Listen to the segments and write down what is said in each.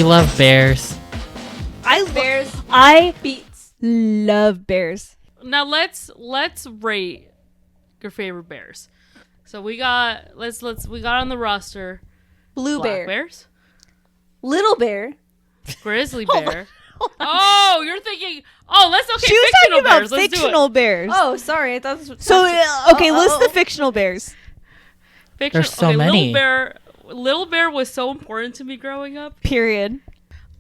love bears. I love bears. Now let's rate your favorite bears. So we got on the roster Blue black bear. bears, Little bear. grizzly bear. Oh, you're thinking. Oh, let's She was fictional talking about bears. Let's fictional bears. Oh, sorry. I thought this was... So, okay, list the fictional bears. do it. Fictional. There's so many. Little bear was so important to me growing up. Period.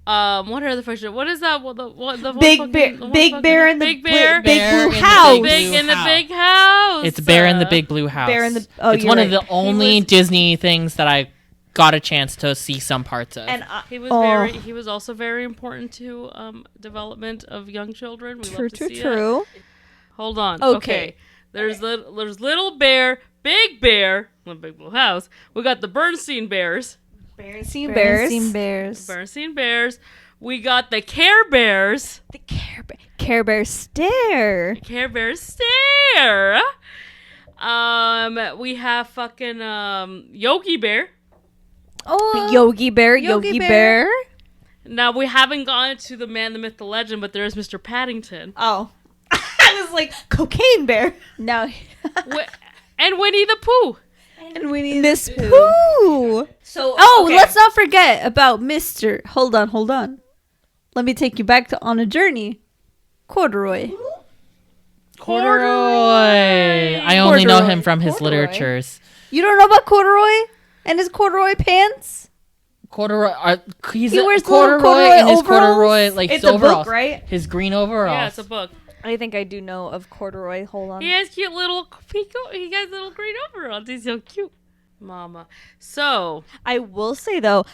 What are the fictional? What is that? The Big bear in the big bear. big Bear blue in the house. Big in the big house. It's Bear in the Big Blue House. Bear in the- oh, it's you're one right. of the only was- Disney things that I got a chance to see some parts of. And He was Oh. He was also very important to development of young children. We true, love to see true. It. Hold on. Okay. There's little bear, big bear, the Big Blue House. We got the Bernstein bears. Bernstein Berenstain Bears. Bernstein bears. We got the Care Bears. The Care Bear stare. Care Bears stare. We have fucking Yogi Bear. Oh, Yogi Bear. Yogi Yogi Bear. Bear. Now we haven't gone to the man, the myth, the legend, but there is Mr. Paddington. Oh. I was like, Cocaine Bear. no. And Winnie the Pooh. And we need Miss Pooh. So, Okay. let's not forget about Mr. Hold on. Let me take you back on a journey. Corduroy. Corduroy. I only know Corduroy. him from his Corduroy. literatures. You don't know about Corduroy and his corduroy pants? Corduroy. He wears corduroy little corduroy and his overalls? corduroy, like It's his a book, overalls, right? His green overalls. Yeah, it's a book. I think I do know of Corduroy. Hold on. He has cute little he has little green overalls. He's so cute. Mama. So, I will say though,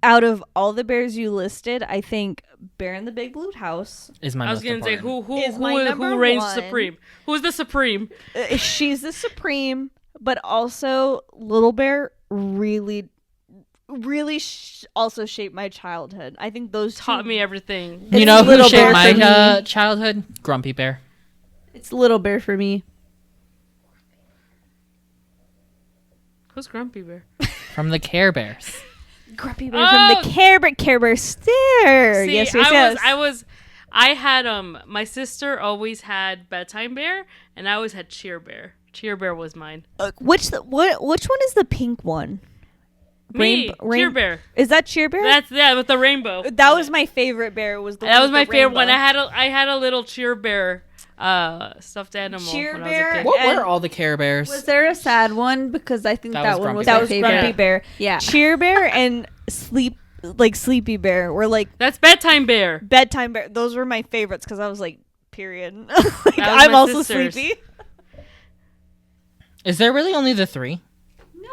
out of all the bears you listed, I think Bear in the Big Blue House. Is my I was most going to say important. Is my number who reigns one. supreme? Who's the supreme? She's the supreme, but also Little Bear really also shaped my childhood. I think those Taught two, me everything. You It's know who Little shaped Bear my for me. childhood? Grumpy Bear. It's Little Bear for me. Who's Grumpy Bear? From the Care Bears. Grumpy Bear from the Care Bear stare. See, yes. I had my sister always had Bedtime Bear, and I always had Cheer Bear. Cheer Bear was mine. Which one is the pink one? Me, Cheer rain- Bear. Is that Cheer Bear? That's with the rainbow. That was my favorite bear. Was the That one was with my the favorite one. rainbow. I had a little Cheer Bear stuffed animal Cheer when Bear? I was a kid. What And- were all the Care Bears? Was there a sad one? Because I think That that, was one was Grumpy my That was favorite. Grumpy Bear. Yeah. Cheer Bear and Sleepy Bear were like That's Bedtime Bear. Bedtime Bear. Those were my favorites because I was like, period. was I'm my also sister's. sleepy. Is there really only the three?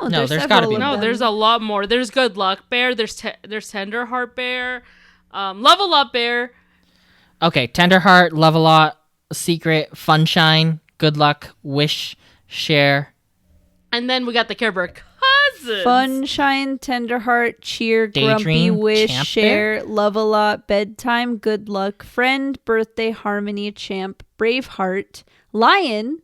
No, there's gotta several be of No, them. there's a lot more. There's Good Luck Bear. There's Tender Heart Bear. Level Up Bear. Okay, Tenderheart, Love-A-Lot, Secret, Funshine, Good Luck, Wish, Share. And then we got the Care Bear cousins. Funshine, Tenderheart, Cheer, Grumpy, Daydream, Wish, Champ Share, Love a Lot, Bedtime, Good Luck, Friend, Birthday, Harmony, Champ, Braveheart, Lion,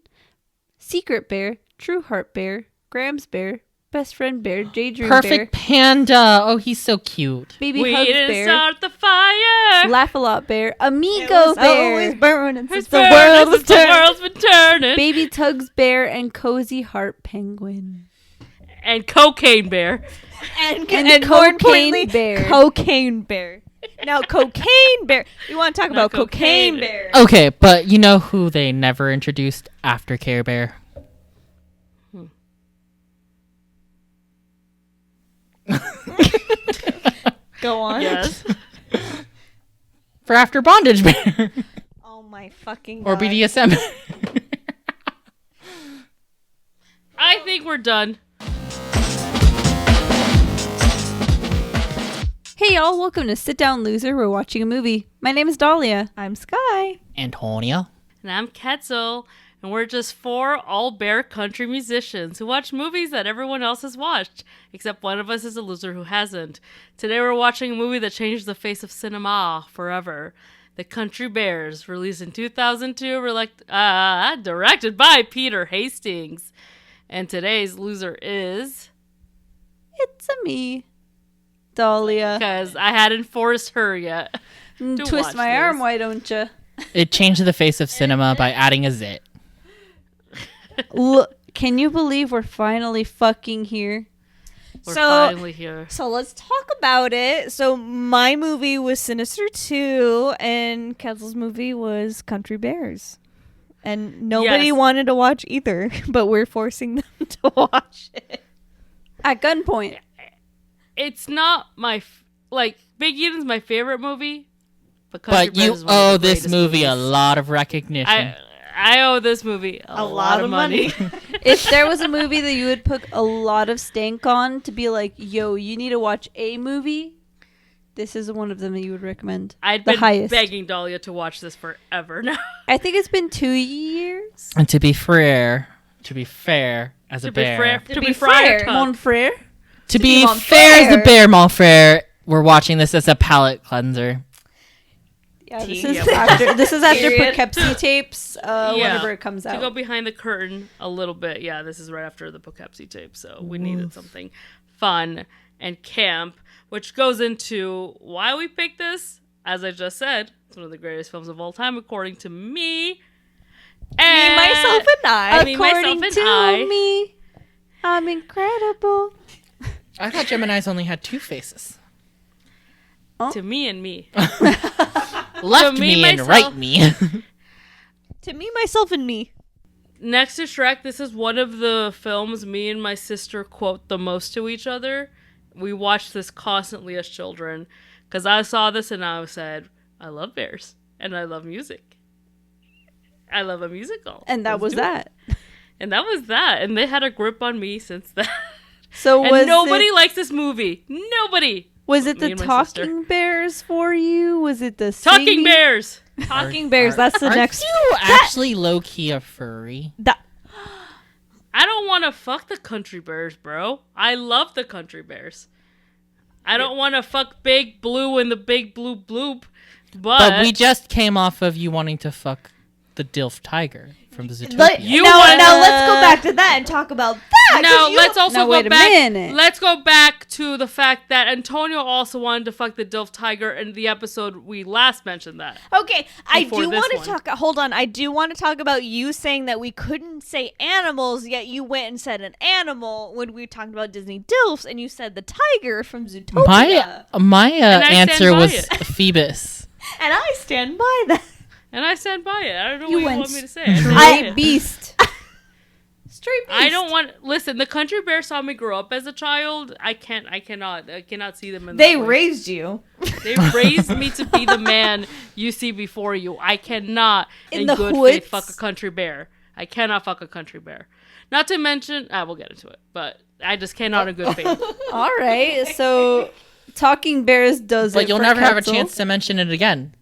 Secret Bear, True Heart Bear, Grams Bear, Best Friend Bear, Daydream Perfect Bear, Panda. Oh, he's so cute. Baby We Hugs didn't Bear, start the fire. Laugh a Lot Bear, It Amigo was Bear, always burning since It's the burning world was since the turning. world's been turning. Baby Tugs Bear, and Cozy Heart Penguin. And Cocaine Bear. And more Cocaine importantly, Bear. Cocaine Bear. Now, Cocaine Bear. We want to talk about Cocaine Cocaine Bear. Okay, but you know who they never introduced after Care Bear? Go on. Yes. For after Bondage Bear. Oh my fucking Or god. BDSM. I think we're done. Hey y'all, welcome to Sit Down Loser. We're watching a movie. My name is Dalia. I'm Sky. Antonia. And I'm Ketzel. And we're just four all-bear country musicians who watch movies that everyone else has watched, except one of us is a loser who hasn't. Today we're watching a movie that changed the face of cinema forever. The Country Bears, released in 2002, directed by Peter Hastings. And today's loser is... It's a me. Dahlia. because I hadn't forced her yet. to Twist watch my this. arm, why don't you? It changed the face of cinema by adding a zit. Look, can you believe we're finally fucking here? We're So- finally here. So let's talk about it. So my movie was Sinister 2 and Ketzel's movie was Country Bears. And nobody Yes. wanted to watch either, but we're forcing them to watch it. At gunpoint. It's not my Big Eden's my favorite movie, but Country But you Bears is one of owe the this greatest movie a movies. lot of recognition. I owe this movie a lot of money. If there was a movie that you would put a lot of stank on to be like, yo, you need to watch a movie, this is one of them that you would recommend. I'd the been highest. begging Dalia to watch this forever now. I think it's been 2 years. And to be fair, as a to be bear. fair, To to be be fair, fair, Mon frere. To be be mon fair as frere. a bear, mon frere, we're watching this as a palate cleanser. Yeah, this Tea. is after Period. Poughkeepsie tapes, Yeah. whenever it comes To out. go behind the curtain a little bit, yeah, this is right after the Poughkeepsie tape, so we needed something fun and camp, which goes into why we picked this. As I just said, it's one of the greatest films of all time, according to me. And Me, myself, and I. Me, myself, According and to I. me, I'm incredible. I thought Gemini's only had two faces. To me and me. Left me, me and myself- right me. To me, myself, and me. Next to Shrek, this is one of the films me and my sister quote the most to each other. We watched this constantly as children because I saw this and I said, I love bears and I love music. I love a musical. And that Let's was do it. that. And that was that. And they had a grip on me since then. So And was nobody it, likes this movie. Nobody. was it me the and my talking bears for you? Was it the Talking singing? bears. Talking Bears, that's the Aren't next. you actually low-key a furry? That, I don't want to fuck the country bears, bro. I love the country bears. I don't want to fuck Big Blue and the Big Blue Bloop, But we just came off of you wanting to fuck the Dilf Tiger from the Zootopia. Let- You now, wanna- now let's go back to that and talk about that. 'cause No, you- let's also Now, go wait a back. minute. Let's go back to the fact that Antonio also wanted to fuck the Dilf Tiger in the episode we last mentioned that. Okay, I Before do this want to one. talk. Hold on, I do want to talk about you saying that we couldn't say animals, yet you went and said an animal when we talked about Disney Dilfs, and you said the tiger from Zootopia. My And I stand answer by was it. Phoebus. And I stand by that. And I stand by it. I don't know You what you went want me to say. I stand by Straight it. beast. Straight beast. I don't want. Listen, the country bear saw me grow up as a child. I cannot see them in. They that way. raised you. They raised me to be the man you see before you. I cannot, In in the good hoods? faith, fuck a country bear. I cannot fuck a country bear. Not to mention, we'll get into it, but I just cannot in good faith. All right, so talking bears does it But you'll for never have a Ketzel. chance to mention it again.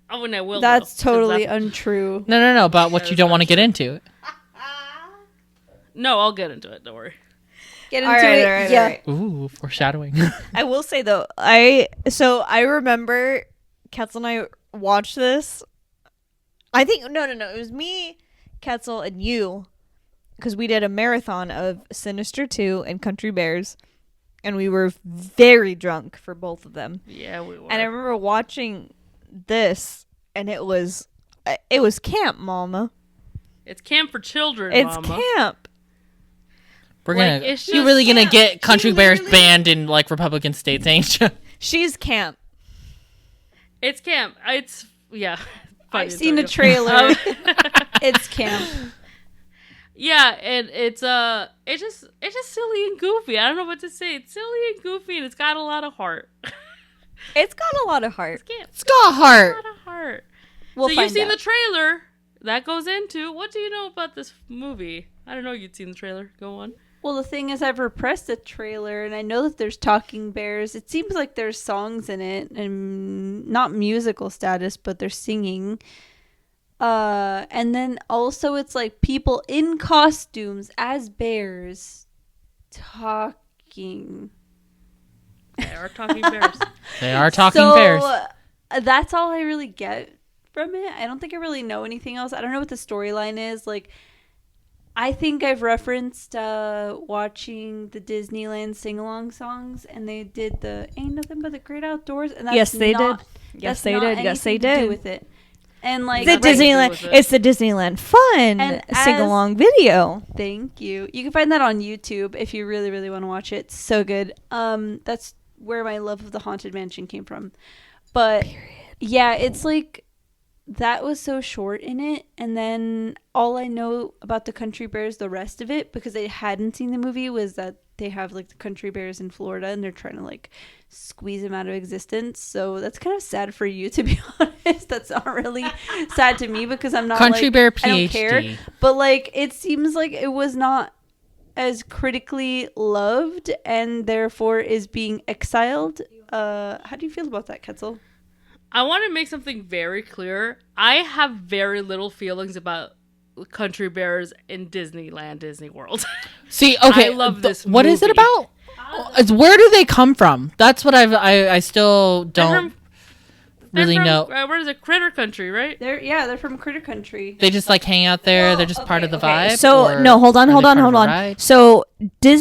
Oh, and I will. That's though, 'cause totally that's- untrue. No, about what That you is don't not want to get into. No, I'll get into it. Don't worry. Get All into right, it. all right, yeah. all right. Ooh, foreshadowing. I will say though, I remember Ketzel and I watched this. I think no, it was me, Ketzel, and you, because we did a marathon of Sinister 2 and Country Bears, and we were very drunk for both of them. Yeah, we were. And I remember watching this, and it was camp, Mama. It's camp for children, It's Mama. camp. We're Like, gonna. it's You're just- really gonna yeah, get country she bears literally- banned in like Republican states, ain't you? She's camp. It's camp. It's yeah. Funny, I've seen a Antonio. trailer. It's camp. Yeah, and it's just silly and goofy. I don't know what to say. It's silly and goofy, and it's got a lot of heart. It's got a lot of heart. Camp. It's got A heart. lot of heart. We'll So find you've seen out. the trailer. That goes into what do you know about this movie? I don't know. You'd seen the trailer. Go on. Well, the thing is, I've repressed the trailer, and I know that there's talking bears. It seems like there's songs in it, and not musical status, but they're singing. And then also it's like people in costumes as bears talking. They are talking bears. They are talking So, bears. That's all I really get from it. I don't think I really know anything else. I don't know what the storyline is. Like, I think I've referenced watching the Disneyland sing-along songs, and they did the "Ain't Nothing But the Great Outdoors," and that's Yes, they not, did. Yes, that's they not did. Yes, they anything to do did. with it. And like The Nothing to do Disneyland. with it. It's the Disneyland Fun And sing-along video. Thank you. You can find that on YouTube if you really, really want to watch it. It's so good. That's where my love of the Haunted Mansion came from. But yeah, it's like that was so short in it, and then all I know about the Country Bears, the rest of it, because I hadn't seen the movie, was that they have like the Country Bears in Florida, and they're trying to like squeeze them out of existence. So that's kind of sad for you, to be honest. That's not really sad to me because I'm not Country like, Bear I don't care. PhD. But like it seems like it was not as critically loved and therefore is being exiled. How do you feel about that, Ketzel? I want to make something very clear. I have very little feelings about Country Bears in Disneyland, Disney World. See, okay, I love this What is it movie. about? It's where do they come from? That's what I still don't really know. Where is it? Critter Country, right? They're from Critter Country. They just like hang out there. They're just part of the vibe. So or no, hold on. are they part of the So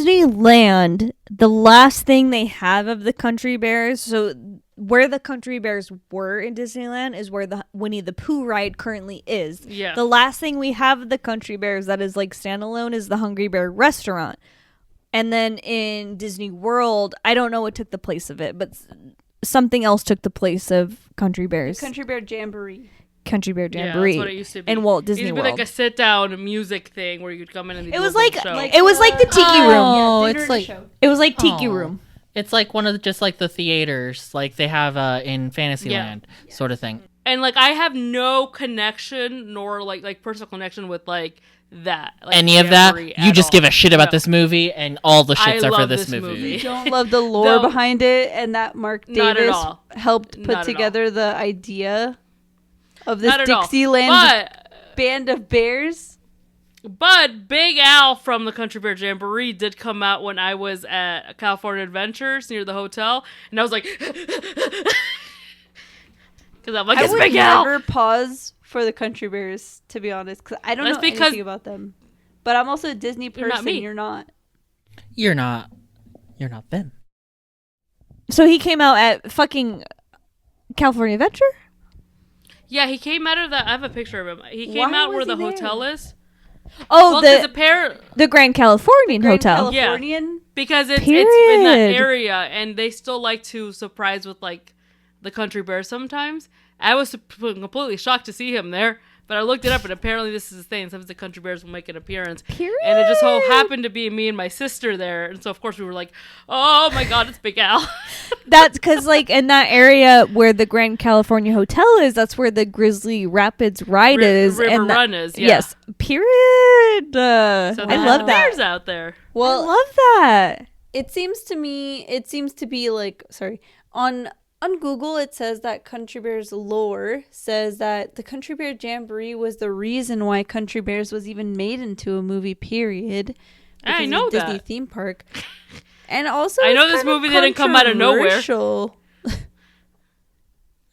Disneyland, the last thing they have of the Country Bears, so where the Country Bears were in Disneyland is where the Winnie the Pooh ride currently is. Yeah. The last thing we have of the Country Bears that is like standalone is the Hungry Bear restaurant. And then in Disney World, I don't know what took the place of it, but something else took the place of Country Bears. Country Bear Jamboree. Country Bear Yeah, Jamboree. that's what it used to be. in Walt It Disney used to be World. like a sit-down music thing where you'd come in and It was do a like little show. it was like the Tiki Room. Oh, dinner it's and like show. It was like Tiki Oh. Room. it's like one of the, just like the theaters like they have in Fantasyland sort of thing. And like I have no connection nor like personal connection with like that. Like, Any of that, Jamboree you at just all. give a shit about No. this movie, and all the shits I are for love this this movie. movie. You don't love the lore No. behind it, and that Mark Not at Davis all. helped Not put at together the idea of this Not at all. Dixieland band of bears. But Big Al from the Country Bear Jamboree did come out when I was at California Adventures near the hotel, and I was like, because I'm like, I it's would Big Al. never pause for the Country Bears, to be honest, because I don't That's know because- anything about them. But I'm also a Disney You're not person. me. You're not. You're not them. So he came out at fucking California Adventure? Yeah, he came out of that. I have a picture of him. He came Why out was where the he there? hotel is. Oh, Well, because the Grand Californian Grand Hotel. Californian. because it's in that Period. area, and they still like to surprise with like the Country Bears sometimes. I was completely shocked to see him there, but I looked it up, and apparently this is the thing. Sometimes the Country Bears will make an appearance. Period. And it just so happened to be me and my sister there, and so of course we were like, "Oh my God, it's Big Al!" That's because, like, in that area where the Grand California Hotel is, that's where the Grizzly Rapids ride is. River and Run is, yeah. Yes. Period. So I there's love that. bears out there. Well, I love that. it seems to be like, sorry, on Google it says that Country Bears lore says that the Country Bear Jamboree was the reason why Country Bears was even made into a movie, period. I because know of Disney that. theme park. And also I know it's this kind of movie didn't come out of nowhere. controversial.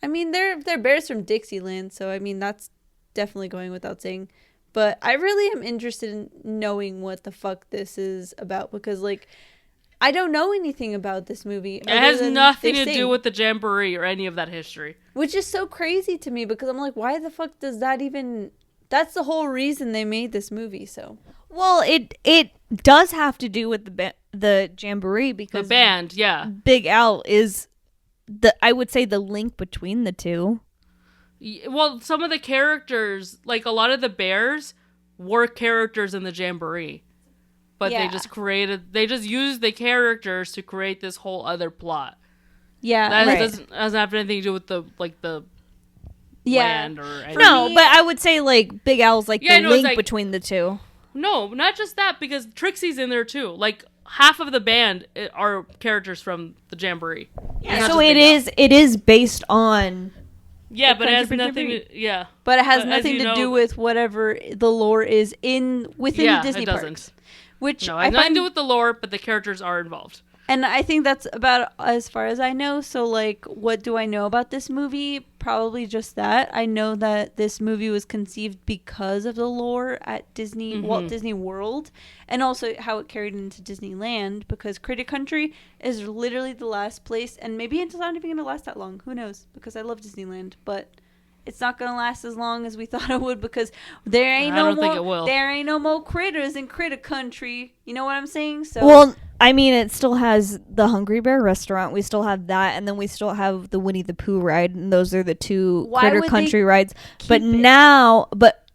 I mean, they're bears from Dixieland, so I mean that's definitely going without saying. But I really am interested in knowing what the fuck this is about, because like I don't know anything about this movie. It has other than nothing they to do sing, with the Jamboree or any of that history. which is so crazy to me, because I'm like, why the fuck does that even? That's the whole reason they made this movie. So Well, it does have to do with the Jamboree The because band, yeah. Big Al is I would say the link between the two. Well, some of the characters, like a lot of the bears, were characters in the Jamboree. But Yeah. they just used the characters to create this whole other plot. yeah, That Right. doesn't have anything to do with the yeah. land or anything. No, me- but I would say like Big Al's like Yeah, the no, it's link like- between the two. No, not just that, because Trixie's in there too. Like half of the band are characters from the Jamboree. It's not So just it Big Al. is based on Yeah, the but it has Country nothing. Jamboree. Yeah, But it has But as nothing you to do know- with whatever the lore is within yeah, the Disney it doesn't. parks. Which No, it I has nothing to find do with the lore, but the characters are involved. And I think that's about as far as I know. So, like, what do I know about this movie? Probably just that. I know that this movie was conceived because of the lore at Disney, Walt Disney World, and also how it carried into Disneyland, because Critter Country is literally the last place, and maybe it's not even going to last that long. Who knows? Because I love Disneyland, but it's not going to last as long as we thought it would, because there ain't no more critters in Critter Country. You know what I'm saying? So Well, I mean, it still has the Hungry Bear restaurant. We still have that, and then we still have the Winnie the Pooh ride, and those are the two Critter Country rides. But now, but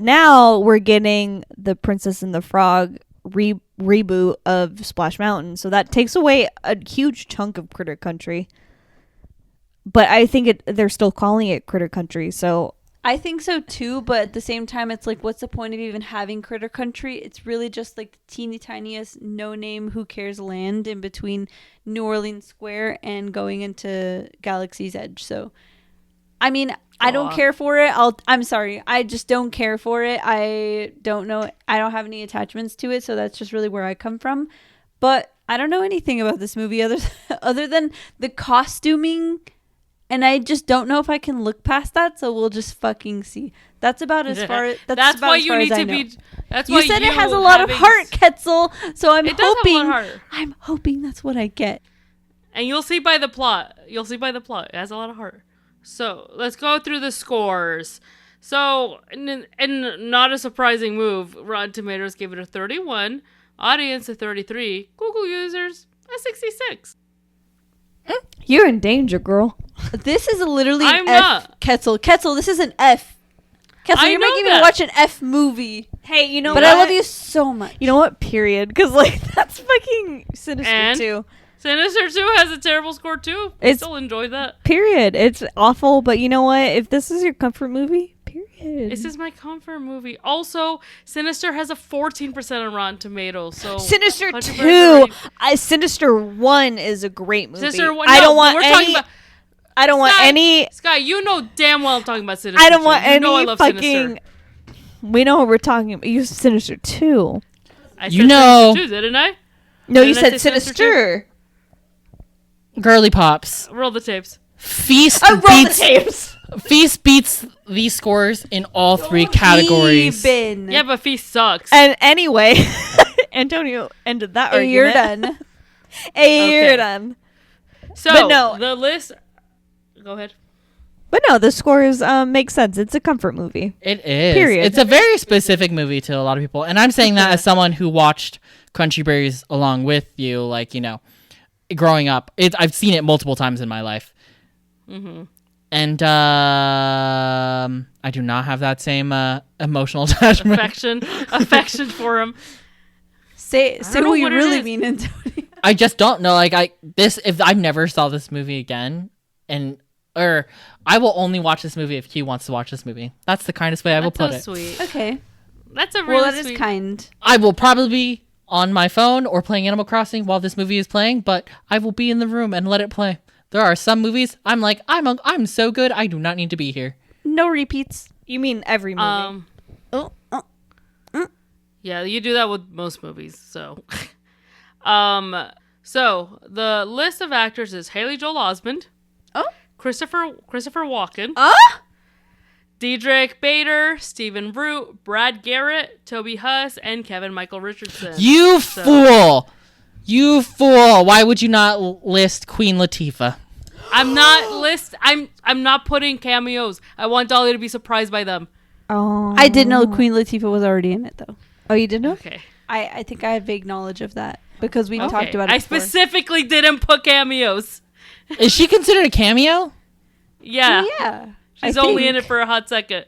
now we're getting the Princess and the Frog reboot of Splash Mountain, so that takes away a huge chunk of Critter Country. But I think they're still calling it Critter Country, so. I think so too, but at the same time, it's like, what's the point of even having Critter Country? It's really just like the teeny tiniest, no name, who cares land in between New Orleans Square and going into Galaxy's Edge. So, I mean, I don't care for it. I'm sorry, I just don't care for it. I don't know. I don't have any attachments to it, so that's just really where I come from. But I don't know anything about this movie other than the costuming. And I just don't know if I can look past that, so we'll just fucking see. That's about as far as that's why you need to be. That's why you said it has a lot of heart, Ketzel. So I'm hoping that's what I get. And you'll see by the plot. It has a lot of heart. So let's go through the scores. So, and not a surprising move, Rotten Tomatoes gave it a 31, audience a 33, Google users a 66. You're in danger, girl. This is literally I'm F. not. Ketzel, this is an F. Ketzel, you're making me watch an F movie. Hey, you know but what? I love you so much. You know what? Period. Because, like, that's fucking Sinister too. Sinister 2 has a terrible score too. I still enjoyed that. Period. It's awful, but you know what? If this is your comfort movie, period. This is my comfort movie. Also, Sinister has a 14% on Rotten Tomatoes. So Sinister 2, Sinister 1 is a great movie. Sinister 1. I don't want any. I don't want any. Sky, you know damn well I'm talking about Sinister. I don't want any I love fucking. Sinister. We know what we're talking about. You said Sinister 2. I said Sinister 2, didn't I? No, you said Sinister. Girly pops. Roll the tapes. Feast beats these scores in all three categories. Yeah, but Feast sucks. And anyway, Antonio ended that argument. You're done. You're done. So, but no, the list... Go ahead. But no, the scores make sense. It's a comfort movie. It is. Period. It's a very specific movie to a lot of people. And I'm saying that as someone who watched Crunchy Berries along with you, like, you know, growing up. I've seen it multiple times in my life. Mm-hmm. And I do not have that same emotional attachment. Affection for him. Say what you really mean, Antonio. I just don't know. Like, if I never saw this movie again, or I will only watch this movie if Hugh wants to watch this movie. That's the kindest way I will put it. That's so sweet. Okay. That's a really that sweet. is kind. I will probably be on my phone or playing Animal Crossing while this movie is playing, but I will be in the room and let it play. There are some movies I'm like, I'm so good, I do not need to be here. No repeats. You mean every movie? Yeah, you do that with most movies. So, so the list of actors is Haley Joel Osment. Oh. Christopher Walken. Diedrich Bader, Stephen Root, Brad Garrett, Toby Huss, and Kevin Michael Richardson. You fool! You fool! Why would you not list Queen Latifah? I'm not putting cameos. I want Dalia to be surprised by them. Oh, I did know Queen Latifah was already in it, though. Oh, you did know? Okay. I think I have vague knowledge of that because we talked about it. I before. specifically didn't put cameos. Is she considered a cameo? Yeah. Yeah. She's only in it for a hot second.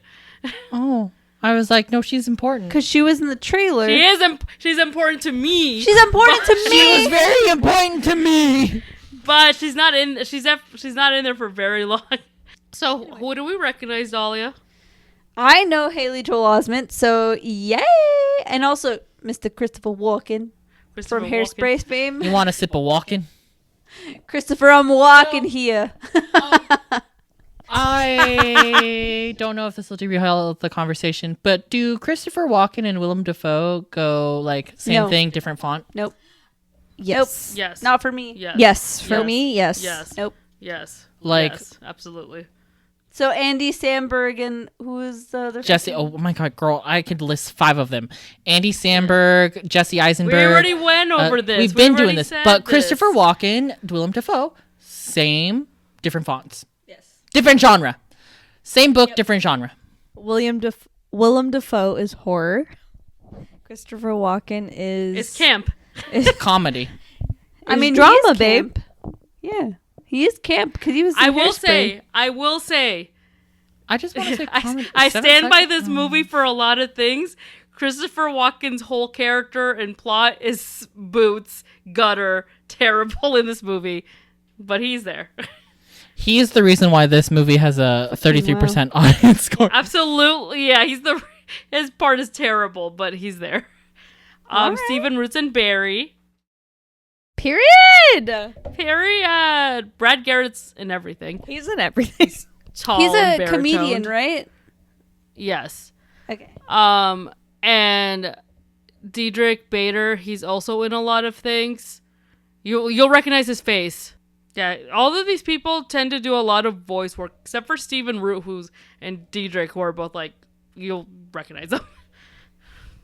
Oh, I was like, no, she's important. Because she was in the trailer. She is. She's important to me. She's important to me. She was very important to me. But she's not in. She's not in there for very long. So who do we recognize, Dalia? I know Haley Joel Osment, so yay! And also Mr. Christopher Walken from Hairspray fame. You want a sip of walking? Christopher, I'm walking here. I I don't know if this will derail the conversation, but do Christopher Walken and Willem Dafoe go like same No. thing, different font? Nope. Yes. Yes. Not for me. Yes. Yes. For Yes. me, yes. Yes. Nope. Yes. Like- Yes, absolutely. So Andy Samberg and who is the other? Jesse, oh my God, girl, I could list 5 of them. Andy Samberg, Jesse Eisenberg. We already went over this. We've been doing already this. said But this. Christopher Walken, Willem Dafoe, same, different fonts. Yes. Different genre. Same book, different genre. Willem Dafoe is horror. Christopher Walken is It's camp. Comedy. I mean, drama, he is babe. camp. Yeah, he is camp because he was. in I will Hairspray. say, I just want to say comedy. I 7 stand by seconds? this movie for a lot of things. Christopher Walken's whole character and plot is boots, gutter, terrible in this movie, but he's there. He is the reason why this movie has a 33% audience score. Absolutely, yeah. His part is terrible, but he's there. All right. Stephen Roots and Barry. Period. Period. Brad Garrett's in everything. He's in everything. Tall. He's a and comedian, baritone. right? Yes. Okay. And Diedrich Bader, he's also in a lot of things. You'll recognize his face. Yeah, all of these people tend to do a lot of voice work, except for Stephen Root, and Diedrich, who are both like, you'll recognize them.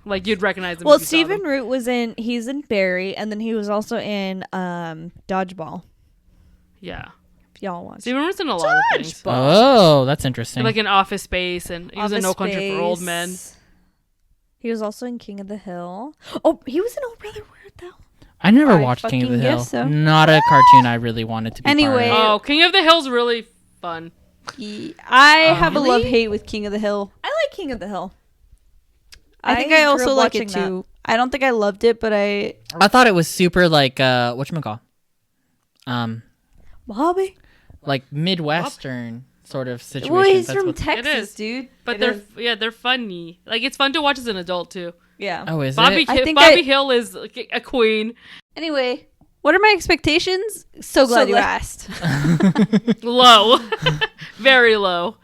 Like, you'd recognize them. Well, if you saw Stephen them. Root he's in Barry, and then he was also in Dodgeball. Yeah. If y'all watch. Stephen Root's in a lot of things. Oh, that's interesting. Like in Office Space, and he was in Office No Country for Old Space. Men. He was also in King of the Hill. Oh, he was in Oh Brother Where Art Thou? I never I watched King of the fucking Hill. guess so. Not a cartoon I really wanted to be Anyway. part of. Oh, King of the Hill's really fun. I have a Really? love-hate with King of the Hill. I like King of the Hill. I think I grew also up like it watching that. too. I don't think I loved it, but I thought it was super like whatchamacall? Mojave? Like Midwestern sort of situation. well, he's That's from what- Texas, is. dude. But It they're funny. Like, it's fun to watch as an adult, too. Yeah. Oh, is Bobby, it? I think Bobby Hill is like a queen. Anyway, what are my expectations? So glad you glad- asked. Low. Very low.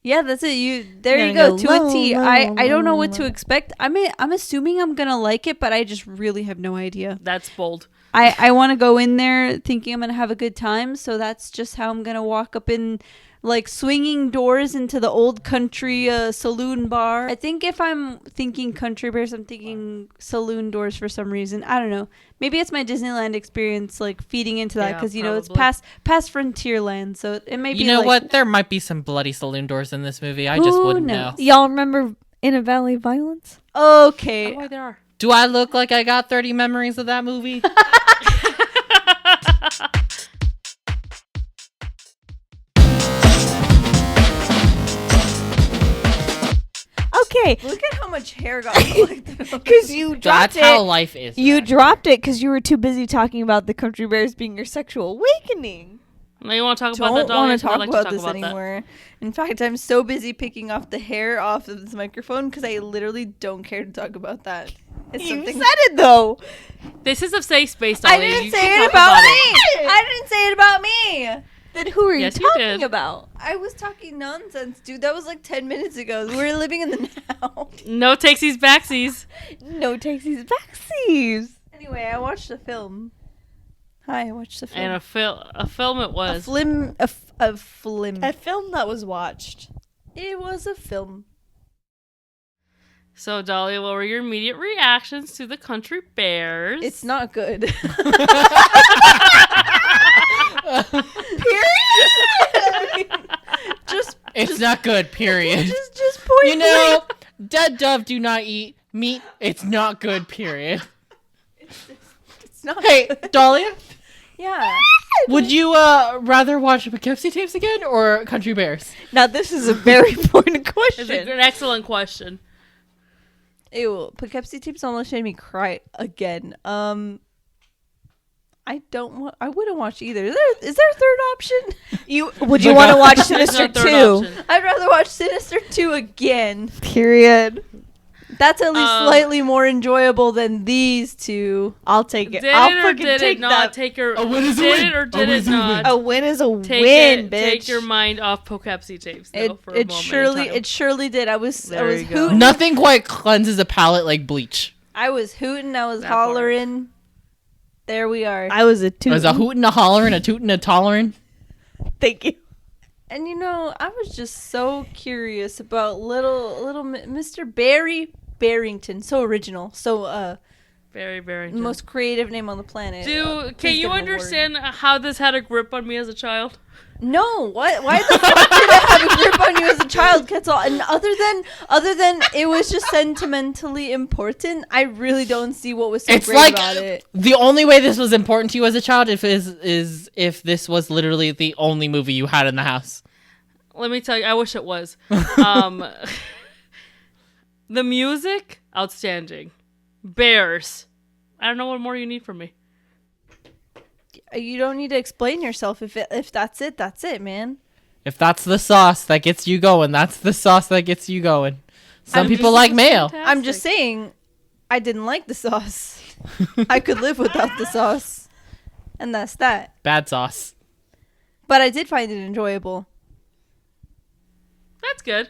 Yeah, that's it. There You're you gonna go, to go a T. low, I don't know low, what to low. expect. I'm assuming I'm gonna like it, but I just really have no idea. That's bold. I want to go in there thinking I'm gonna have a good time, so that's just how I'm gonna walk up in, like, swinging doors into the old country saloon bar. I think if I'm thinking Country Bears, I'm thinking saloon doors for some reason. I don't know. Maybe it's my Disneyland experience, like, feeding into that, Yeah, because it's probably. past Frontierland, so it may be. You know like, what? There might be some bloody saloon doors in this movie. I just Who wouldn't know. knows? Y'all remember In a Valley of Violence? Okay. Oh, why there are. Do I look like I got 30 memories of that movie? Okay. Look at how much hair got collected. Because you dropped That's how it. life is. You man. dropped it because you were too busy talking about the Country Bears being your sexual awakening. Now you want to talk about Don't that, want Dalia? to talk I'd like about to this talk about anymore. In fact, I'm so busy picking off the hair off of this microphone because I literally don't care to talk about that. It's You something. said it though. that. This is a safe space, Dalia. I didn't You say can it talk about me. it. I didn't say it about me. Then who are Yes, you you talking did. about? I was talking nonsense, dude. That was like 10 minutes ago. We're living in the now. No takesies, backsies. No takesies, backsies. Anyway, I watched the film. Hi, I watched the film. And a film it a was. flim. A flim. A film that was watched. It was a film. So, Dalia, what were your immediate reactions to the Country Bears? It's not good. just It's not good, period. just point You know, dead dove do not eat meat. It's not good, period. it's not. Hey, Dalia, Yeah. would you rather watch Poughkeepsie Tapes again or Country Bears? Now this is a very important It's question. an excellent question. Ew, Poughkeepsie Tapes almost made me cry again. I wouldn't watch either. Is there a third option? Would you want to watch There's Sinister no third 2? option. I'd rather watch Sinister 2 again. Period. That's at least slightly more enjoyable than these two. I'll take it. Did I'll it or fucking did take it not that. take your? A win is a did win. it or A did win it is a win. not? A win is a Take win, it, bitch. Take your mind off Poughkeepsie tapes. Though, for a It moment surely in time. it surely did. I was There you go. hooting. Nothing quite cleanses a palate like bleach. I was hooting. I was That part. hollering. There we are. I was a two. There's a hootin', a hollerin', a tootin', a tollerin'. Thank you. And I was just so curious about little Mr. Barry Barrington. So original. So very, very. most creative name on the planet. Can please you get an award. understand how this had a grip on me as a child? No, what? Why the fuck did it have a grip on you as a child, Ketzel? And other than it was just sentimentally important, I really don't see what was so It's great like about it. the only way this was important to you as a child is if this was literally the only movie you had in the house. Let me tell you, I wish it was. The music, outstanding. Bears. I don't know what more you need from me. You don't need to explain yourself. If that's it, man. If that's the sauce that gets you going, that's the sauce that gets you going. Some I'm people just- like mayo. I'm just saying, I didn't like the sauce. I could live without the sauce, and that's that. Bad sauce. But I did find it enjoyable, That's good.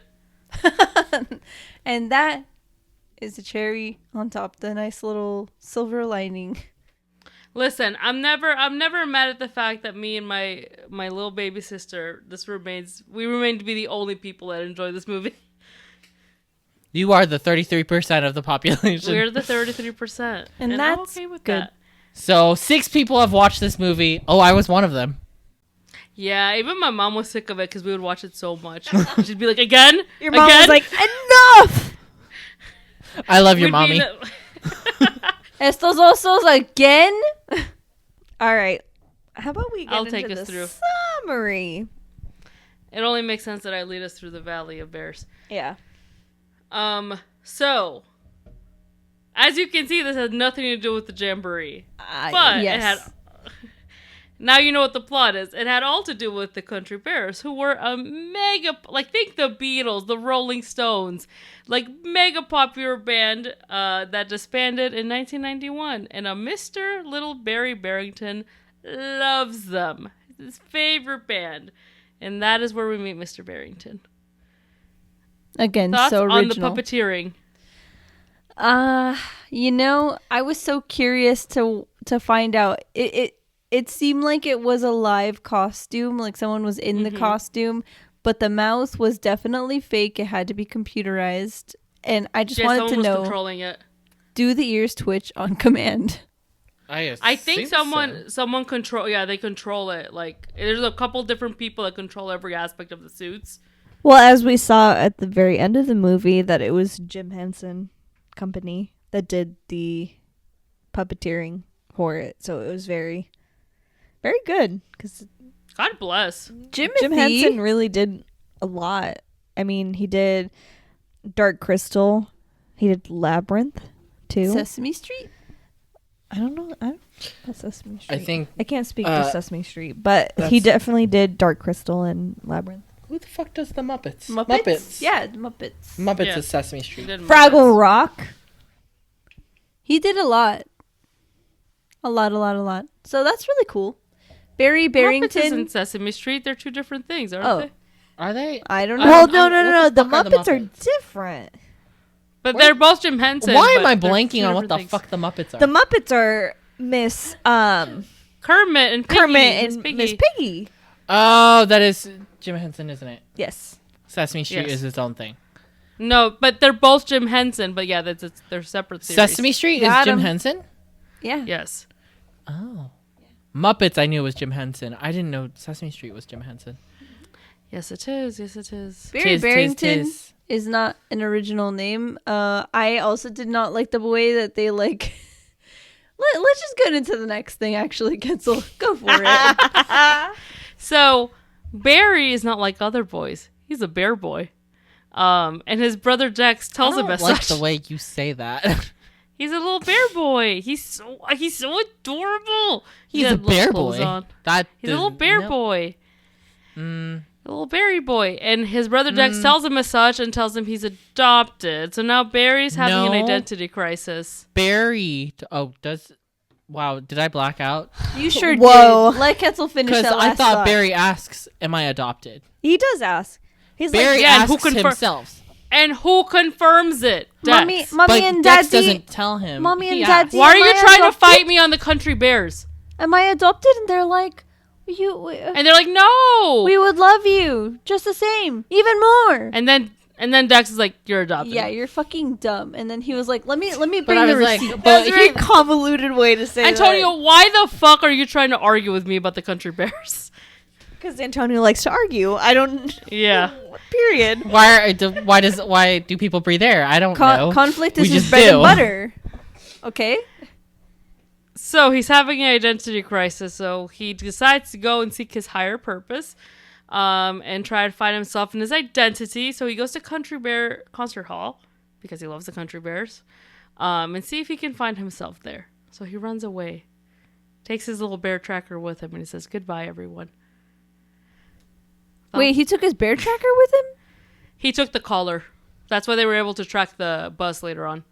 and that is the cherry on top, the nice little silver lining. Listen, I'm never mad at the fact that me and my little baby sister, we remain to be the only people that enjoy this movie. You are the 33% of the population. We're the 33%. And I'm that's okay with good. that. So 6 people have watched this movie. Oh, I was one of them. Yeah, even my mom was sick of it because we would watch it so much. She'd be like, again? Your mom Again?" was like, enough! I love your We'd be mommy. Estos osos again? All right. How about we get I'll into take us the through. summary? It only makes sense that I lead us through the Valley of Bears. Yeah. So, as you can see, this has nothing to do with the Jamboree. But yes. it had... Now you know what the plot is. It had all to do with the Country Bears, who were a mega... Like, think the Beatles, the Rolling Stones. Like, mega popular band that disbanded in 1991. And a Mr. Little Barry Barrington loves them. His favorite band. And that is where we meet Mr. Barrington. Again, Thoughts so on the original. puppeteering? I was so curious to find out. It seemed like it was a live costume, like someone was in the costume, but the mouth was definitely fake. It had to be computerized, and I just wanted to someone was know: controlling it. do the ears twitch on command? I think someone control. Yeah, they control it. Like there's a couple different people that control every aspect of the suits. Well, as we saw at the very end of the movie, that it was Jim Henson Company that did the puppeteering for it. So it was very, very good. Because God bless. Jim Henson really did a lot. I mean, he did Dark Crystal. He did Labyrinth, too. Sesame Street. I don't know. That's Sesame Street. I think... I can't speak to Sesame Street, but he definitely did Dark Crystal and Labyrinth. Who the fuck does the Muppets? Muppets? Yeah, the Muppets. Muppets Yeah. is Sesame He Street. did Fraggle Muppets. Rock. He did a lot. A lot. So that's really cool. Barry Muppets Barrington. isn't Sesame Street. They're two different things, aren't Oh. they? Are they? I don't know. Well, don't- no. what The the fuck are Muppets the are Muppets? different. But they're both Jim Henson. Why am but I they're blanking two on what different the things. fuck the Muppets are? The Muppets are Miss Kermit and Piggy. Kermit Miss and Miss Piggy. Oh, that is Jim Henson, isn't it? Yes. Sesame Street Yes. is its own thing. No, but they're both Jim Henson. But yeah, they're separate series. Sesame Street is Got Jim 'em. Henson? Yeah. Yes. Oh. Muppets, I knew was Jim Henson. I didn't know Sesame Street was Jim Henson. Yes, it is. Yes, it is. Barry Tis, Barrington tis. is not an original name. I also did not like the way that they like. Let's just get into the next thing. Actually, Ketzel, go for it. So Barry is not like other boys. He's a bear boy. And his brother Dex tells I him don't as like such. the way you say that. He's a little bear boy. He's so adorable. He's a had little bear clothes boy. on. That He's a little bear no. boy. A little Barry boy. And his brother Dex tells him as such and tells him he's adopted. So now Barry's having an identity crisis. Barry. Wow, did I black out? You sure Whoa. did. Let Ketzel finish Because that last I thought thought. Barry asks, "Am I adopted?" He does ask. He's Barry Yeah, and who asks confirm- himself, And who confirms it? Dex. Mommy but and Dex Daddy. doesn't tell him. Mommy and He Daddy. asks. Why are Am you I trying to adopted? fight me on the Country Bears? Am I adopted? And they're like, And they're like, no. we would love you just the same, even more. And then Dex is like, you're adopted. Yeah, you're fucking dumb. And then he was like, let me But bring I the was like, receipt. but That's a very he- convoluted way to say Antonio, why the fuck are you trying to argue with me about the Country Bears? because Antonio likes to argue. I don't. Yeah. Period. why do people breathe air? I don't know. Conflict We is his just bread do. and butter. Okay? So he's having an identity crisis. So he decides to go and seek his higher purpose, and try to find himself in his identity. So he goes to Country Bear Concert Hall because he loves the Country Bears, and see if he can find himself there. So he runs away, takes his little bear tracker with him, and he says, "Goodbye, everyone." Wait, he took his bear tracker with him? He took the collar. That's why they were able to track the bus later on.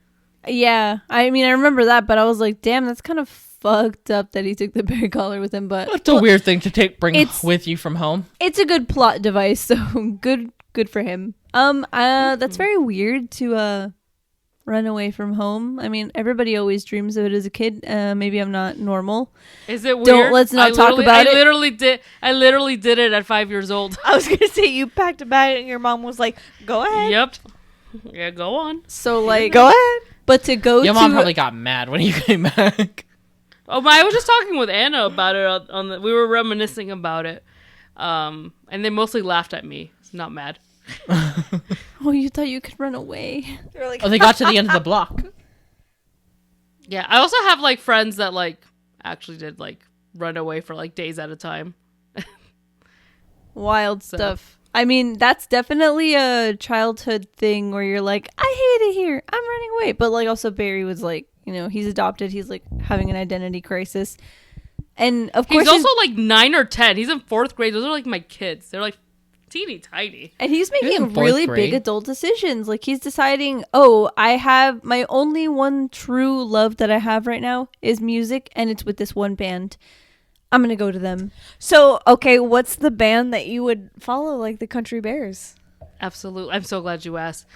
Yeah. I mean, I remember that, but I was like, damn, that's kind of fucked up that he took the bear collar with him. But It's a weird thing to bring It's- with you from home. it's a good plot device, so good for him. That's very weird to run away from home. I mean, everybody always dreams of it as a kid. Maybe I'm not normal. Is it weird? Let's not talk about it. I literally did it at 5 years old. I was gonna say you packed a bag and your mom was like, "Go ahead, Yep. Yeah, go on. So like, go ahead." but to go Your to mom probably got mad when you came back. Oh, I was just talking with Anna about it we were reminiscing about it. And they mostly laughed at me. Not mad. oh, you thought you could run away? They're like, Oh, they got to the end of the block. Yeah, I also have like friends that like actually did like run away for like days at a time. Wild stuff. I mean, that's definitely a childhood thing where you're like, I hate it here. I'm running away. But like also Barry was like, he's adopted. He's like having an identity crisis. And of course He's also like 9 or 10. He's in 4th grade. Those are like my kids. They're like teeny tiny. and he's in making 4th really grade. big adult decisions. Like he's deciding, oh, I have my only one true love that I have right now is music, and it's with this one band. I'm going to go to them. so okay, what's the band that you would follow, like the Country Bears? Absolutely. I'm so glad you asked.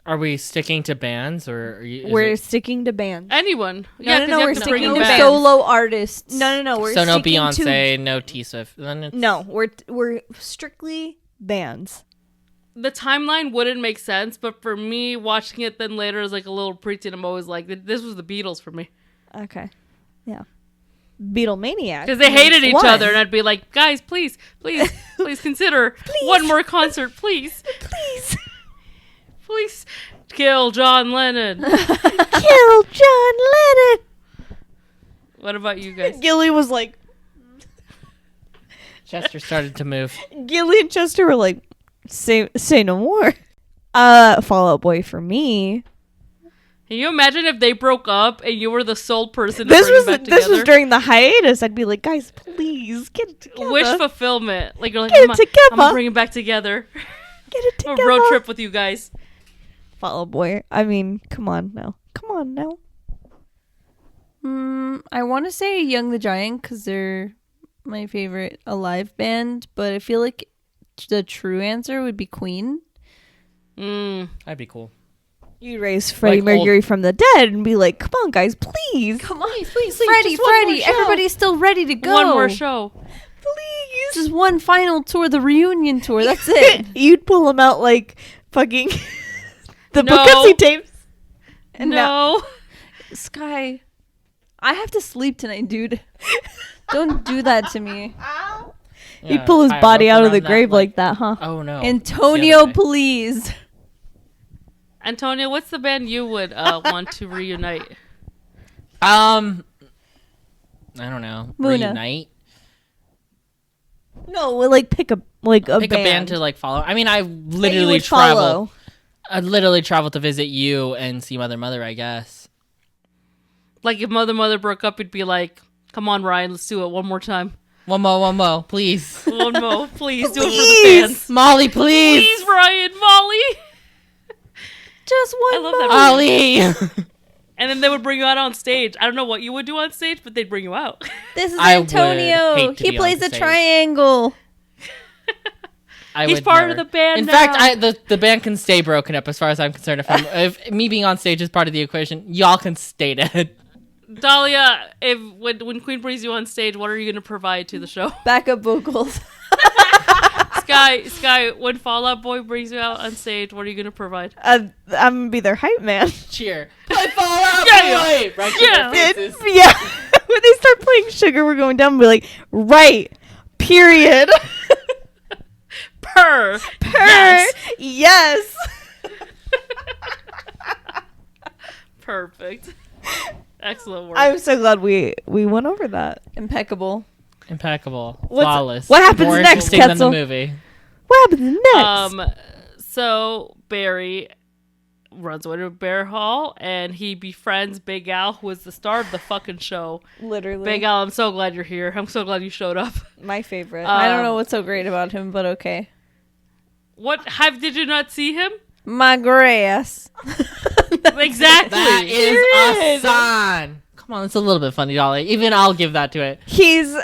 Are we sticking to bands or? We're sticking to bands. Anyone. No, Yeah, no, 'cause no, you we're have to bring sticking in to bands. Solo artists. No. We're so no sticking Beyonce, no T Swift. Then it's, No, we're strictly bands. The timeline wouldn't make sense, but for me, watching it then later as like a little preteen, I'm always like, this was the Beatles for me. Okay, yeah. Beatlemaniac. Because they hated each One. other, and I'd be like, guys, please consider one more concert, please. Please kill John Lennon. Kill John Lennon. What about you guys? Gilly was like, Chester started to move. Gilly and Chester were like, say no more. Fall Out Boy for me. Can you imagine if they broke up and you were the sole person to This bring was them back this was together? during the hiatus. I'd be like, guys, please get it together. Wish fulfillment. Like, you're like, Get it I'm gonna together. bring it back together. Get it A together. road trip with you guys. Fall Out Boy. I mean, come on now. I want to say Young the Giant because they're my favorite alive band, but I feel like the true answer would be Queen. That'd be cool. You raise Freddie Like old- Mercury from the dead and be like, come on, guys, please. Come on, please, just one more show. everybody's still ready to go. One more show. Please. Just one final tour, the reunion tour. That's it. You'd pull them out like fucking the No. Poughkeepsie tapes. No. Sky, I have to sleep tonight, dude. Don't do that to me. He'd pull his tie a body rope out of the around that, grave like that, huh? Oh no. Antonio, It's the other way. please. Antonio, what's the band you would want to reunite? I don't know. Muna. Reunite. No, we'll like pick a Pick a band to like follow. I mean, I literally travel. I literally travel to visit you and see Mother, I guess. Like if Mother broke up, it'd be like, come on, Ryan, let's do it one more time. One more, please. One more, please do it for the fans. Molly, please. Please, Ryan, Molly. Just one I love that movie. Molly. And then they would bring you out on stage. I don't know what you would do on stage, but they'd bring you out. This is I would Antonio. hate to He be plays on the stage. triangle. I He's would part never. of the band In now. fact, the band can stay broken up as far as I'm concerned. If me being on stage is part of the equation, y'all can stay dead. Dahlia, when Queen brings you on stage, what are you going to provide to the show? Backup vocals. Sky, when Fall Out Boy brings you out on stage, what are you going to provide? I'm gonna be their hype man. Cheer. Play Fall Out Yeah. Boy! Right to Yeah. their faces. Yeah. When they start playing Sugar, we're going down. We're like, right. Period. Purr. Yes. Yes. Perfect. Excellent work. I'm so glad we went over that. Impeccable. Impeccable. What's- Flawless. what happens More next, interesting than the Ketzel? movie. What happens next? So Barry runs away to Bear Hall and he befriends Big Al, who is the star of the fucking show. Literally. Big Al, I'm so glad you're here. I'm so glad you showed up. My favorite. I don't know what's so great about him, but okay. Did you not see him? My grass. Exactly. That is Period. a sign. Come on, it's a little bit funny, Dolly. Even I'll give that to it. He's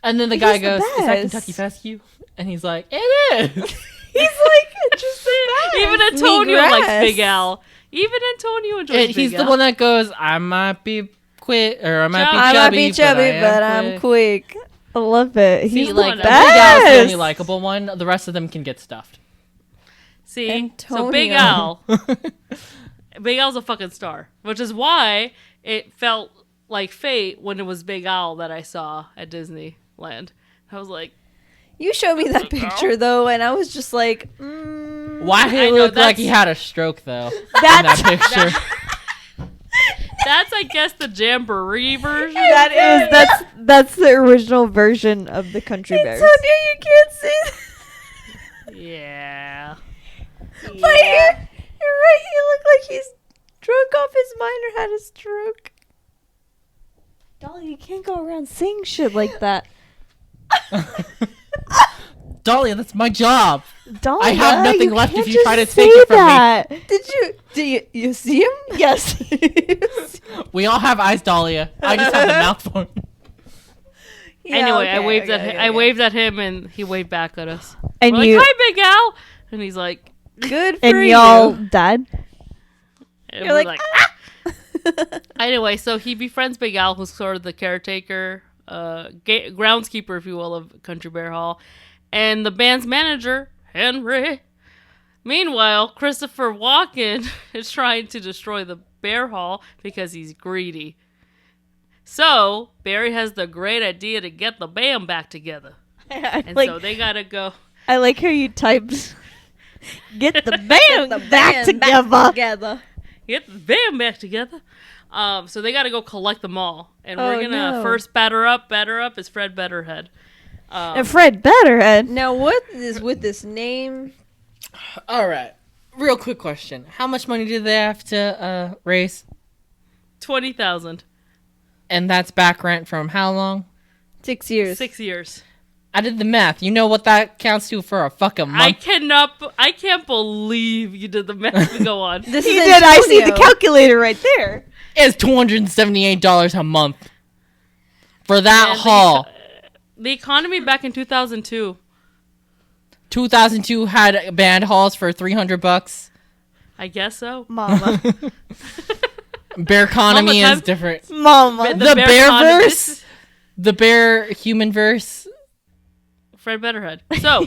And then the guy He's the goes, "Is that best. Kentucky Fescue?" And he's like, "It is." he's like just the best. Even Antonio Me likes grass. Big Al. Even Antonio enjoys And Big he's the Al. one that goes, "I might be quit or I might be I chubby, I might be chubby, but I am I'm quick." quick. I love it. See, He's like the Big Al's the only best. likable one. The rest of them can get stuffed. See, so Big Antonio. Al, Big Al's a fucking star, which is why it felt like fate when it was Big Al that I saw at Disneyland. I was like, You showed me that picture though, and I was just like, Why did I it know, look like he that's- had a stroke though? in That's that picture. that's I guess the Jamboree version. that's the original version of the Country Bears. so near you can't see. Yeah. But you're right. He looked like he's drunk off his mind or had a stroke. Dolly, you can't go around saying shit like that. Dahlia, that's my job. Dolly, I have nothing you left can't if you try to just take say it from me. that. Do you see him? Yes. We all have eyes, Dahlia. I just have the mouth for him. Yeah, Anyway, I okay, waved okay, at him. okay, I okay. waved at him, and he waved back at us. And We're you like, "Hi, Big Al," and he's like, Good for and you. y'all died. and You're we're like, Anyway, so he befriends Big Al, who's sort of the caretaker, groundskeeper, if you will, of Country Bear Hall, and the band's manager, Henry. Meanwhile, Christopher Walken is trying to destroy the Bear Hall because he's greedy. So, Barry has the great idea to get the band back together. And so they gotta go. I like how you typed. Get the band The back band together. together. Get the band back together. So they gotta go collect them all. And we're Oh, gonna no. first batter up is Fred Betterhead. And Fred Betterhead. Now, what is with this name? All right. Real quick question. How much money did they have to raise? 20,000. And that's back rent from how long? 6 years. 6 years. I did the math. You know what that counts to for a fucking month? I can't believe you did the math. Go on. This He is did. I see the Antonio. calculator right there. It's $278 a month for that Man, hall. The economy back in 2002. 2002 had band halls for $300. I guess so. Mama. Bear economy Mama, is time- different. Mama. The bear bear economy- verse, the bear human verse. Fred Betterhead. So,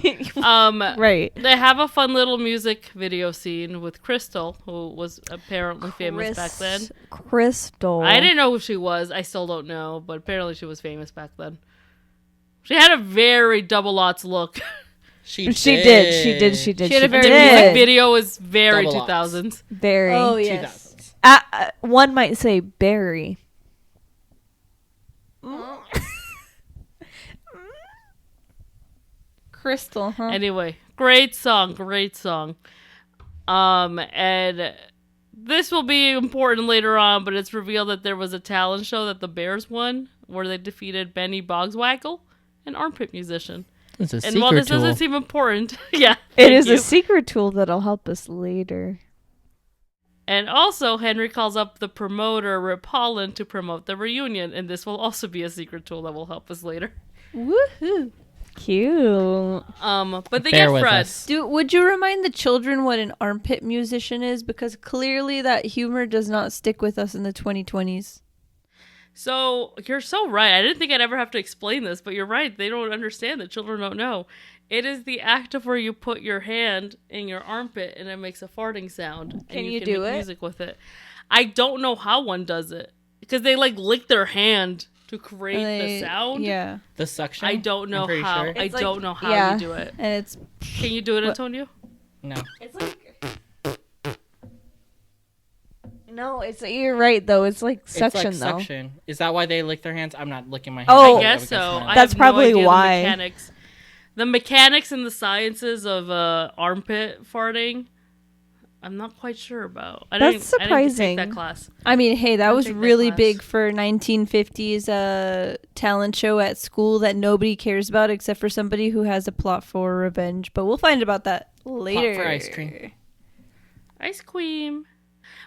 Right. they have a fun little music video scene with Crystal, who was apparently famous back then. Crystal. I didn't know who she was. I still don't know, but apparently she was famous back then. She had a very double odds look. She did. She had a The very music video was very Double odds. 2000s. Very. Oh, yes. 2000s. One might say Barry. Crystal, huh? Anyway, great song. And this will be important later on, but it's revealed that there was a talent show that the Bears won, where they defeated Benny Bogswaggle an armpit musician. It's a And while secret this tool. doesn't seem important, yeah, It thank is you. a secret tool that'll help us later. And also, Henry calls up the promoter, Rip Holland, to promote the reunion, and this will also be a secret tool that will help us later. Woohoo! Cute. But they Bear get with Fred. us. Would you remind the children what an armpit musician is? Because clearly that humor does not stick with us in the 2020s. So, you're so right. I didn't think I'd ever have to explain this, but you're right. They don't understand that children don't know. It is the act of where you put your hand in your armpit and it makes a farting sound. Can and you can do make it? music with it. I don't know how one does it. Because they like lick their hand to create the sound. Yeah. The suction? I don't know I'm pretty how. sure. I It's like- don't know how yeah. you do it. And it's Can you do it, Antonio? No. It's like. No, it's you're right though. It's like suction it's like though. suction. Is that why they lick their hands? I'm not licking my hand. Oh, I guess because so. my- I That's have probably no idea why. The mechanics and the sciences of armpit farting, I'm not quite sure about. I That's didn't take surprising. that class. I mean, hey, that was take that really class. big for 1950s talent show at school that nobody cares about except for somebody who has a plot for revenge. But we'll find about that later. for ice cream. Ice cream.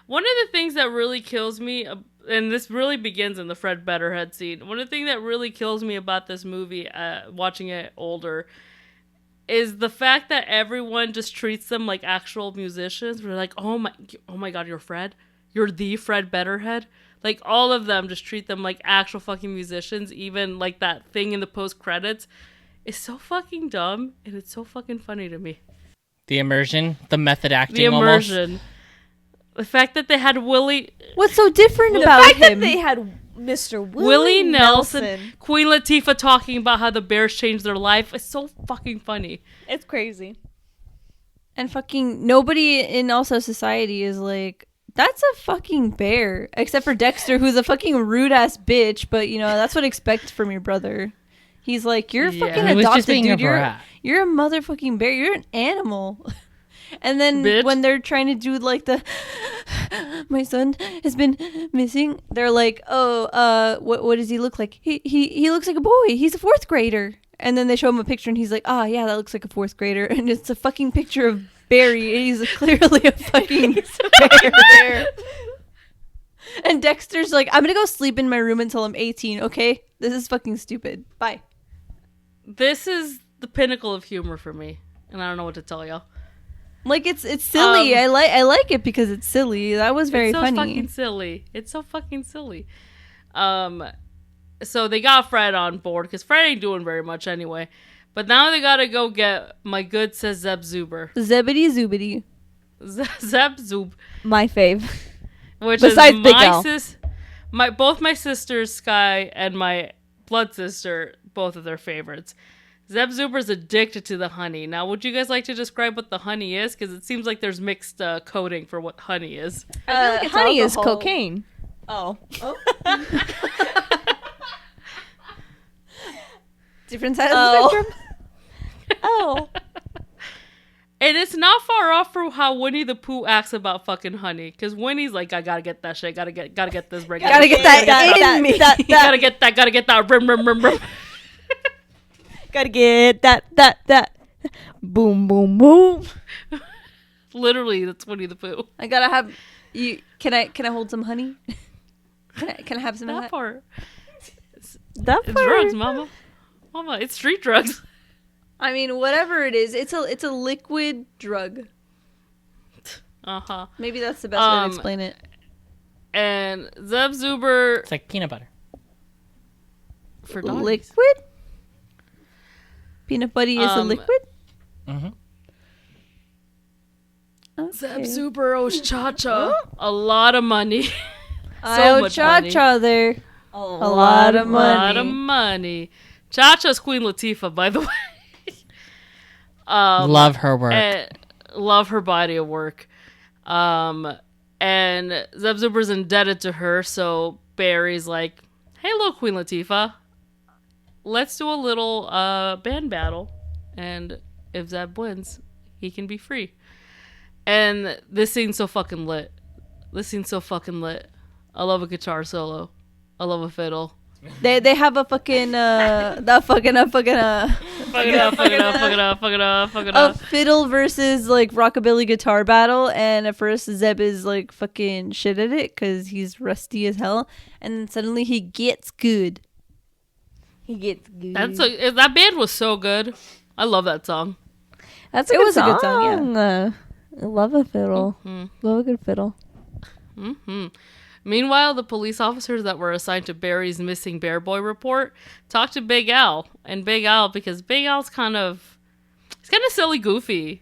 One of the things that really kills me, and this really begins in the Fred Betterhead scene, one of the things that really kills me about this movie, watching it older, is the fact that everyone just treats them like actual musicians. We're like, oh my god, you're Fred? You're the Fred Betterhead? Like, all of them just treat them like actual fucking musicians, even like that thing in the post-credits. It's so fucking dumb, and it's so fucking funny to me. The immersion, the method acting The almost. immersion. The fact that they had Willie... What's so different The about fact him? that they had Mr. Willie Nelson, Queen Latifah talking about how the Bears changed their life. It's so fucking funny. It's crazy. And fucking nobody in also society is like, that's a fucking bear. Except for Dexter, who's a fucking rude ass bitch. But, you know, that's what I expect from your brother. He's like, you're Yeah. fucking He was just adopted, being a dude. brat. You're a motherfucking bear. You're an animal. And then Bitch. when they're trying to do like the, my son has been missing, they're like, oh, what does he look like? He looks like a boy. He's a fourth grader. And then they show him a picture and he's like, ah, yeah, that looks like a fourth grader. And it's a fucking picture of Barry. He's clearly a fucking bear. And Dexter's like, I'm gonna go sleep in my room until I'm 18, okay? This is fucking stupid. Bye. This is the pinnacle of humor for me. And I don't know what to tell y'all. Like it's silly. I like it because it's silly. That was very It's so funny. fucking silly. It's so fucking silly. So they got Fred on board because Fred ain't doing very much anyway. But now they gotta go get my good says Zeb Zuber. Zebedee zoobity. Zeb Zub. My fave. Which Besides is Big my L. both my sisters, Sky, and my blood sister, both of their favorites. Zeb Zuber's addicted to the honey. Now, would you guys like to describe what the honey is? Because it seems like there's mixed coding for what honey is. I feel like it's Honey is alcohol. cocaine. Oh. Different side of Oh. the spectrum. Oh. And it's not far off from how Winnie the Pooh acts about fucking honey. Because Winnie's like, I gotta get that shit. Gotta get this break. Gotta get that in me. Gotta get that. Rim, rim, rim, rim. Gotta get that. Boom, boom, boom. Literally, that's Winnie the Pooh. I gotta have you. Can I hold some honey? Can I have some of That that? part. That It's part. drugs, mama. Mama, it's street drugs. I mean, whatever it is, it's a liquid drug. Uh-huh. Maybe that's the best way to Um, explain it. And Zeb Zuber It's like peanut butter. for doggies. Liquid. Peanut butter is a liquid. Mm-hmm. Zeb Zuber owes Cha-Cha a lot of money. I owe much money. Cha-Cha there. A lot of A lot money. of money. Cha-Cha's Queen Latifah, by the way. Love her work. And love her body of work. And Zeb Zuber's indebted to her, so Barry's like, hey, look, Queen Latifah, let's do a little band battle. And if Zeb wins, he can be free. And this scene's so fucking lit. I love a guitar solo. I love a fiddle. They have a fucking Fuck it up. a fiddle versus like rockabilly guitar battle, and at first Zeb is like fucking shit at it because he's rusty as hell, and then suddenly he gets good. He gets good. That band was so good. I love that song. That's a good song. I love a fiddle. Love a good fiddle. Meanwhile, the police officers that were assigned to Barry's missing bear boy report talked to Big Al. And Big Al, because Big Al's kind of silly goofy.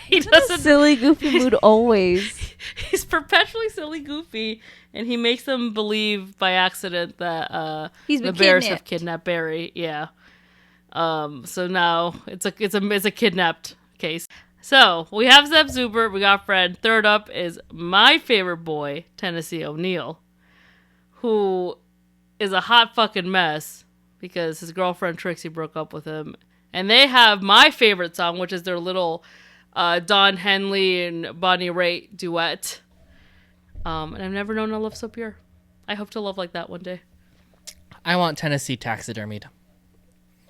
He doesn't Silly, goofy mood always. He's perpetually silly goofy, and he makes them believe by accident that the bears have kidnapped Barry. Yeah. So now it's a kidnapped case. So we have Zeb Zuber, we got Fred. Third up is my favorite boy, Tennessee O'Neill, who is a hot fucking mess because his girlfriend Trixie broke up with him. And they have my favorite song, which is their little Don Henley and Bonnie Raitt duet. And I've never known a love so pure. I hope to love like that one day. I want Tennessee taxidermied.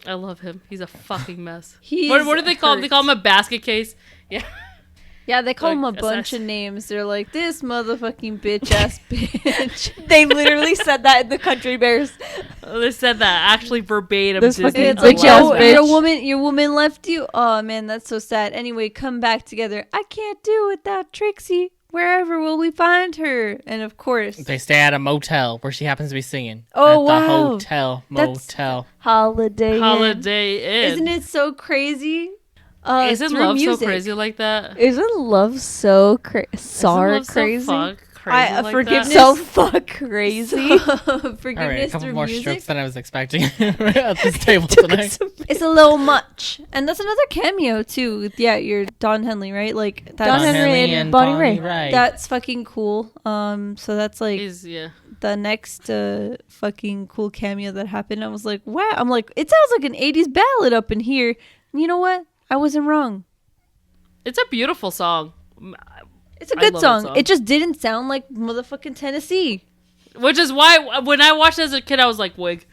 I love him. He's a fucking mess. What do they call him? They call him a basket case. Yeah. Yeah, they call Like, him a bunch of names. They're like, this motherfucking bitch ass bitch. They literally said that in the Country Bears. They said that actually verbatim. This Disney fucking It's like, bitch ass yo, bitch. your woman left you. Oh man, that's so sad. Anyway, come back together. I can't do it without Trixie. Wherever will we find her? And of course, They stay at a motel where she happens to be singing. Oh, at the wow. hotel That's- motel. Holiday Holiday Inn. isn't it so crazy? Isn't through love music. so crazy like that? Isn't love so crazy? Isn't love so Crazy? fuck crazy like forgiveness- that? So fuck crazy. All right, Forgiveness a couple through more music. strokes than I was expecting at this table tonight. It's a little much, and that's another cameo too. Yeah, you're Don Henley, right? Like that's Don Henley and Bonnie Raitt. Raitt. that's fucking cool. So that's like Yeah. the next fucking cool cameo that happened. I was like, wow. I'm like, it sounds like an 80s ballad up in here. You know what? I wasn't wrong. It's a beautiful song. It's a I good love that song. song. It just didn't sound like motherfucking Tennessee. Which is why when I watched it as a kid, I was like, wig.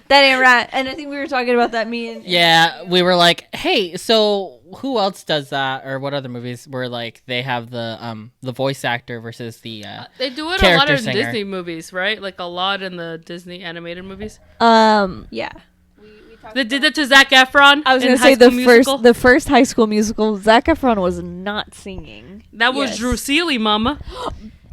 That ain't right. And I think we were talking about that, me and Yeah, we were like, hey, so who else does that? Or what other movies where like they have the voice actor versus the They do it a lot character in singer. Disney movies, right? Like a lot in the Disney animated movies. yeah. They did it to Zac Efron. I was in gonna High say School Musical. the first High School Musical. Zac Efron was not singing. That was Yes. Drew Seeley, mama.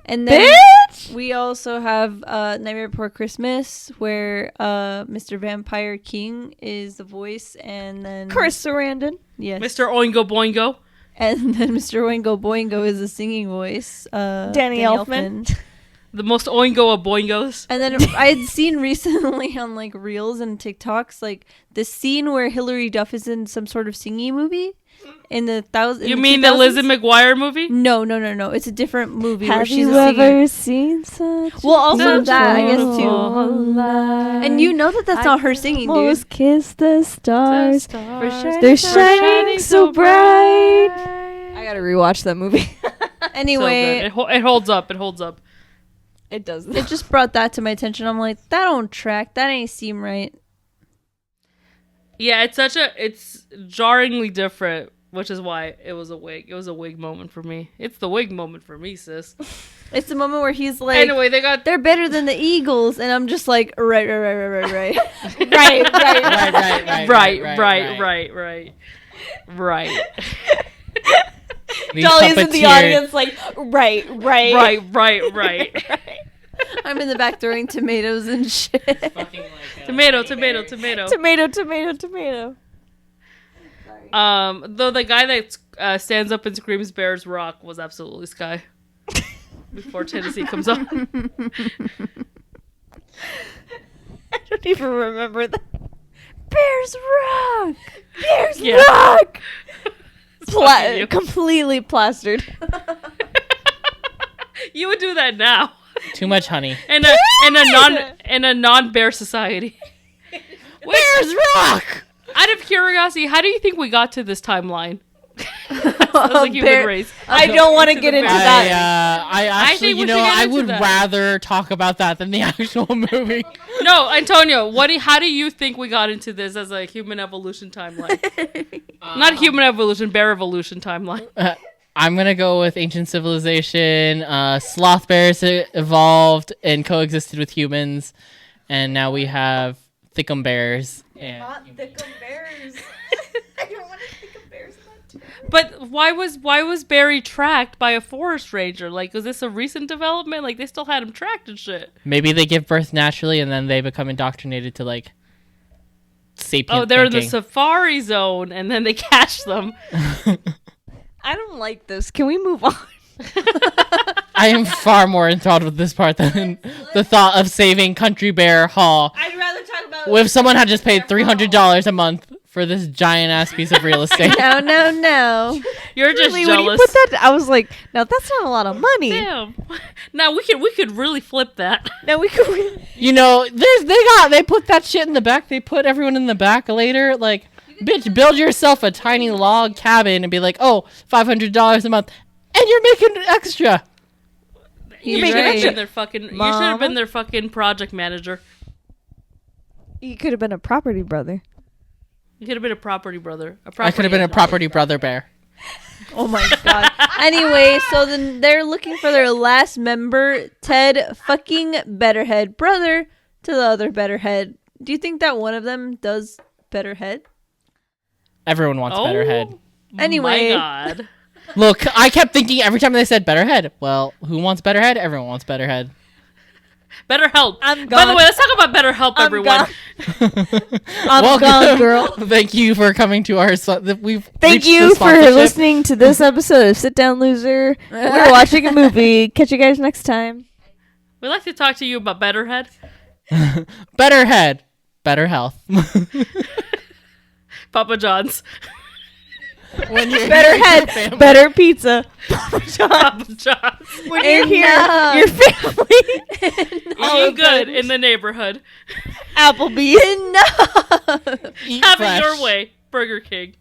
And then Bitch. we also have Nightmare Before Christmas, where Mr. Vampire King is the voice, and then Chris Sarandon. yes, Mr. Oingo Boingo. and then Mr. Oingo Boingo is the singing voice. Danny Elfman. The most Oingo of Boingos. And then I had seen recently on like Reels and TikToks like the scene where Hilary Duff is in some sort of singing movie in the You mean the Lizzie 2000s? McGuire movie? No. It's a different movie where Have she's you a singer. ever seen such? Well, also Such that I a guess too. beautiful And you know that that's not her singing, dude. Almost kiss the stars. Stars. They're shining so bright. I gotta rewatch that movie. Anyway, So good. It holds up. It holds up. It does. it just brought that to my attention. I'm like, that don't track. That ain't seem right. Yeah, it's jarringly different, which is why it was a wig. It was a wig moment for me. It's the wig moment for me, sis. It's the moment where he's like, Anyway, they got they're better than the Eagles, and I'm just like, right. right. These Dolly's in the puppeteer- audience, like, right. Right. I'm in the back throwing tomatoes and shit. Fucking like, Tomato. Tomato. Though the guy that stands up and screams "Bears Rock" was absolutely Sky. Before Tennessee comes on. I don't even remember that. Bears rock. Bears Yeah. rock. Fucking you. Completely plastered. You would do that now. Too much honey. In a non-bear society. Bears rock! Out of curiosity, how do you think we got to this timeline? Sounds like human Bear- race. I don't want to get into that. I actually, think we you should know, get I into would that. rather talk about that than the actual movie. No, Antonio, how do you think we got into this as a human evolution timeline? Not human evolution, bear evolution timeline. I'm gonna go with ancient civilization. Sloth bears evolved and coexisted with humans, and now we have thickum bears. And thickum bears. I don't want to think of bears. But why was Barry tracked by a forest ranger? Like, was this a recent development? Like, they still had him tracked and shit. maybe they give birth naturally, and then they become indoctrinated to like sapient. Oh, they're in the thinking. safari zone, and then they catch them. I don't like this. Can we move on? I am far more enthralled with this part than the thought of saving Country Bear Hall. I'd rather talk about. What if someone had just paid $300 a month for this giant ass piece of real estate? No. You're just Really, when you jealous. put that, I was like, no, that's not a lot of money. Damn. Now we could really flip that. No, we could. Really... You know, they put that shit in the back. They put everyone in the back later. Like, bitch, build yourself a tiny log cabin and be like, oh, $500 a month, and you're making extra. You make should it have extra. been their fucking. You should Mama? have been their fucking project manager. You could have been a property brother. You could have been a property brother. I could have been a property brother bear. Oh my god. Anyway, so then they're looking for their last member, Ted fucking Betterhead, brother to the other Betterhead. Do you think that one of them does Betterhead? Everyone wants Betterhead. Anyway. My God. Look, I kept thinking every time they said Betterhead. Well, who wants Betterhead? Everyone wants Betterhead. BetterHelp. I'm By the gone. way, let's talk about BetterHelp, I'm everyone. gone. I'm gone, girl. Thank you for coming to our. We've Thank reached you the for sponsorship. listening to this episode of Sit Down Loser. We're watching a movie. Catch you guys next time. We'd like to talk to you about Betterhead. Betterhead, better health. Papa John's. When you're Better head, better pizza. Papa John's. When you're here, Enough. your family. Eating good in the neighborhood. Applebee's. Eat Have fresh. it your way. Burger King.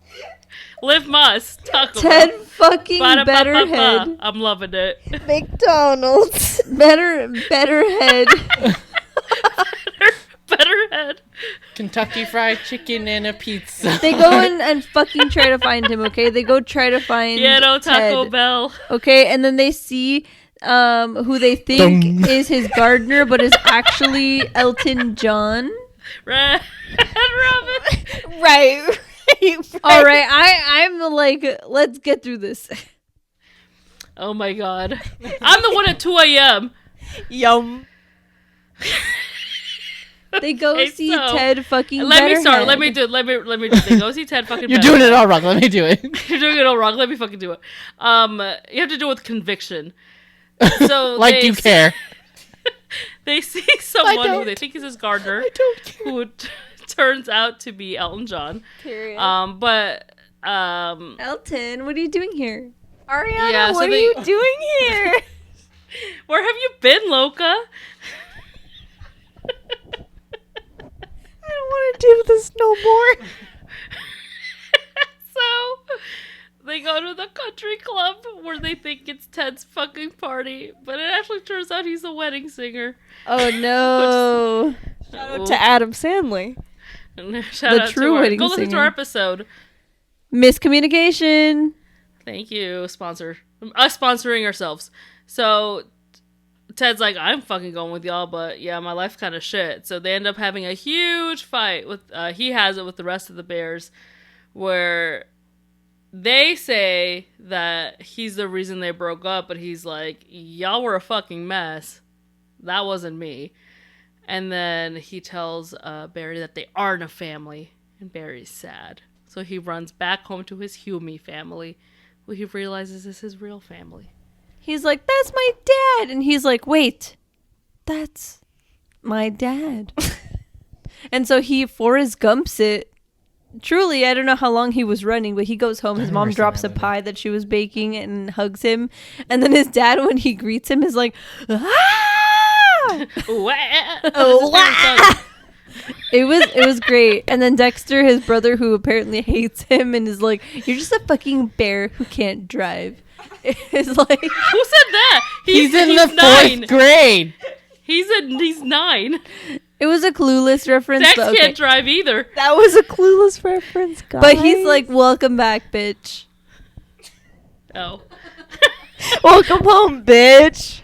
Live Moss. Taco Ted Bell. fucking Ba-da-ba-ba-ba. Betterhead. I'm loving it. McDonald's. Betterhead. Betterhead. Kentucky Fried Chicken and a pizza. They go in and fucking try to find him, okay? They go try to find Ghetto Taco Ted, Bell. okay? And then they see who they think Dong. is his gardener, but is actually Elton John. Red Robin. Right. All right, I'm like, let's get through this. Oh my God. I'm the one at 2 a.m. Yum. They go Okay, see so, Ted fucking Let me start. Betterhead. Let me do it. Let me do it. They go see Ted fucking You're Betterhead. doing it all wrong. Let me do it. You're doing it all wrong. Let me fucking do it. You have to do it with conviction. So Like they you care. They see someone who don't. they think is his gardener, don't care. who turns out to be Elton John. Period. But Elton, what are you doing here? Ariana, yeah, so what are they- you doing here? where have you been, Loca? I don't want to do this no more. So they go to the country club where they think it's Ted's fucking party, but it actually turns out he's a wedding singer. Oh no. Shout out to Adam Sandler. Shout The out true to our, wedding go listen to singer. our episode. Miscommunication. Thank you, sponsor. Us sponsoring ourselves. So Ted's like, I'm fucking going with y'all, but yeah, my life kind of shit. So they end up having a huge fight with, he has it with the rest of the bears, where they say that he's the reason they broke up, but he's like, y'all were a fucking mess. That wasn't me. And then he tells Barry that they aren't a family, and Barry's sad. So he runs back home to his Hume family, who he realizes is his real family. He's like, that's my dad. And he's like, wait, that's my dad. And so he Forrest Gumps it. Truly, I don't know how long he was running, but he goes home. His mom drops a pie that she was baking and hugs him. And then his dad, when he greets him, is like, ah! Wah! Oh, That's his favorite song. It was great. And then Dexter, his brother, who apparently hates him and is like, "You're just a fucking bear who can't drive." It's like, Who said that? He's in the 9. 4th grade. He's 9. it was a Clueless reference. Dex but, can't drive either. That was a Clueless reference, guys. but he's like, "Welcome back, bitch." Oh. welcome home, bitch.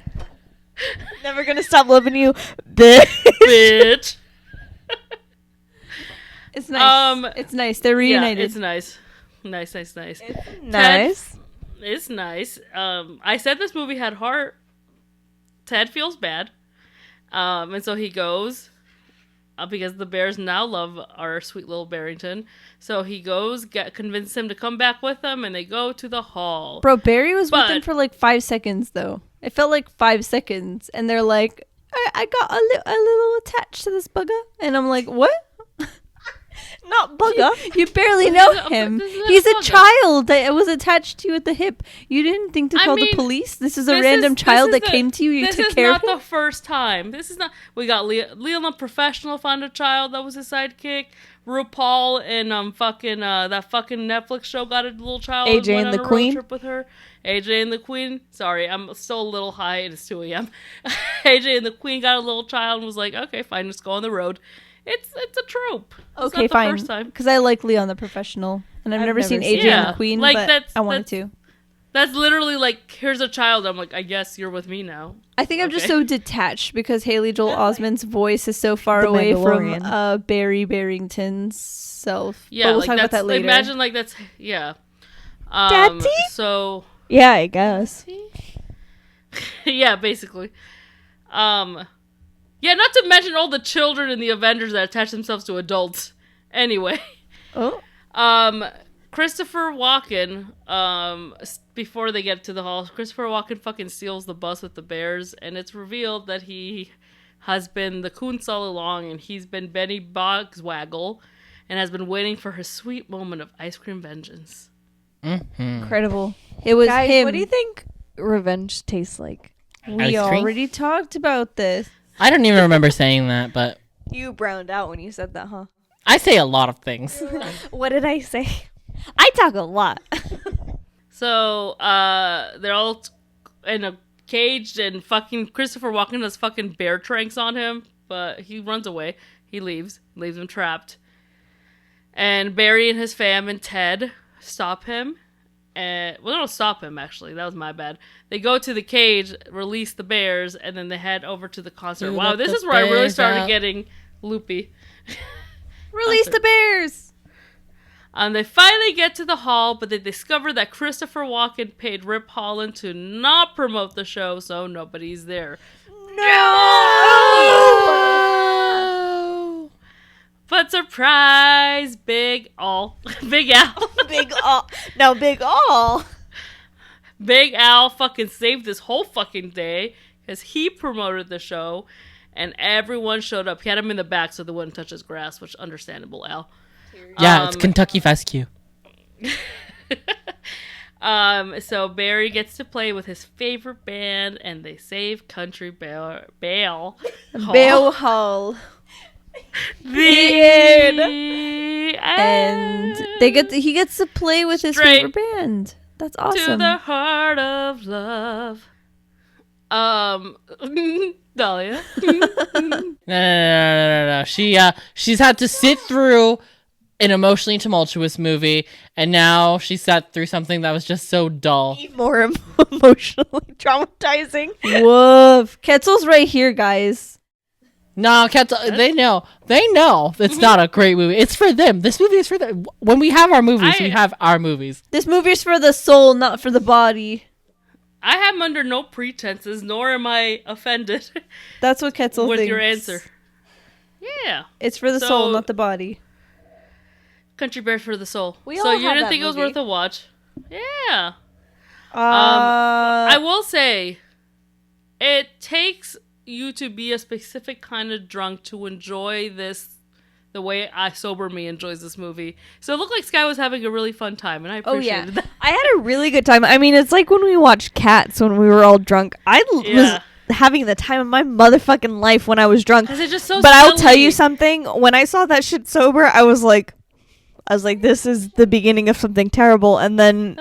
Never gonna stop loving you, bitch. Bitch. It's nice. It's nice. They're reunited. Yeah, it's nice. Nice. Nice. It's nice. I said this movie had heart. Ted feels bad. And so he goes because the bears now love our sweet little Barrington. So he goes, convince him to come back with them, and they go to the hall. Bro, Barry was with him for like 5 seconds, though. It felt like 5 seconds. And they're like, I got a little attached to this bugger. And I'm like, what? Not bugger. You barely know him. this is He's a bugger. child that was attached to you at the hip. You didn't think to call the police? This is a random child that came to you. You took care of him? This is not the first time. This is not. We got Leon the Professional found a child that was his sidekick. RuPaul and that fucking Netflix show got a little child. AJ went and on the a road Queen? trip with her. AJ and the Queen. Sorry, I'm still a little high. It's 2 a.m. AJ and the Queen got a little child and was like, okay, fine, let's go on the road. It's a trope. It's Okay, not the fine. First time. Because I like Leon the Professional. And I've never seen AJ Yeah, and the Queen, like, but I wanted to. That's literally like, here's a child. I'm like, I guess you're with me now. I think I'm just Okay. so detached because Haley Joel Osment's voice is so far The away from Mandalorian. Barry Barrington's self. Yeah, but we'll like talk about that's, that later. imagine like that's, yeah. Daddy? So, Yeah, I guess. yeah, basically. Yeah, not to mention all the children in the Avengers that attach themselves to adults. Anyway. Oh. Christopher Walken, before they get to the hall, Christopher Walken fucking steals the bus with the bears, and it's revealed that he has been the Kuntz all along, and he's been Benny Bogswaggle, and has been waiting for his sweet moment of ice cream vengeance. Mm-hmm. Incredible. It was Guys, him. what do you think revenge tastes like? We Ice cream? already talked about this. I don't even remember saying that, but You browned out when you said that, huh? I say a lot of things. What did I say? I talk a lot. So, they're all in a cage, and fucking Christopher Walken has fucking bear tranks on him, but he runs away. He leaves him trapped. And Barry and his fam and Ted stop him. And, well, they don't stop him, actually. That was my bad. They go to the cage, release the bears, and then they head over to the concert. You Wow, let this the is where I really bears started out. getting loopy. Release the bears. They finally get to the hall, but they discover that Christopher Walken paid Rip Holland to not promote the show, so nobody's there. No! But surprise, Big Al. Big Al. Big all. No, big all. Big Al fucking saved this whole fucking day because he promoted the show and everyone showed up. He had him in the back so they wouldn't touch his grass, which understandable, Al. Yeah, it's Kentucky Fescue. So Barry gets to play with his favorite band and they save Country Bale Bale Hall. The And he gets to play with his Straight favorite band. That's to awesome. the heart of love. Dalia. No. She's had to sit through an emotionally tumultuous movie, and now she sat through something that was just so dull. More emotionally traumatizing. Woof. Ketzel's right here, guys. No, they know it's not a great movie. It's for them. This movie is for them. When we have our movies, we have our movies. This movie's for the soul, not for the body. I am under no pretenses, nor am I offended That's what Ketzel with thinks. your answer. Yeah. It's for the So- soul, not the body. Country Bear for the soul. We So all you have didn't that think it was movie. worth a watch? Yeah. I will say, it takes you to be a specific kind of drunk to enjoy this the way sober me enjoys this movie. So it looked like Sky was having a really fun time, and I appreciated that. I had a really good time. I mean, it's like when we watched Cats when we were all drunk. I was Yeah. having the time of my motherfucking life when I was drunk. Because it's just so But silly. I'll tell you something. When I saw that shit sober, I was like, this is the beginning of something terrible. And then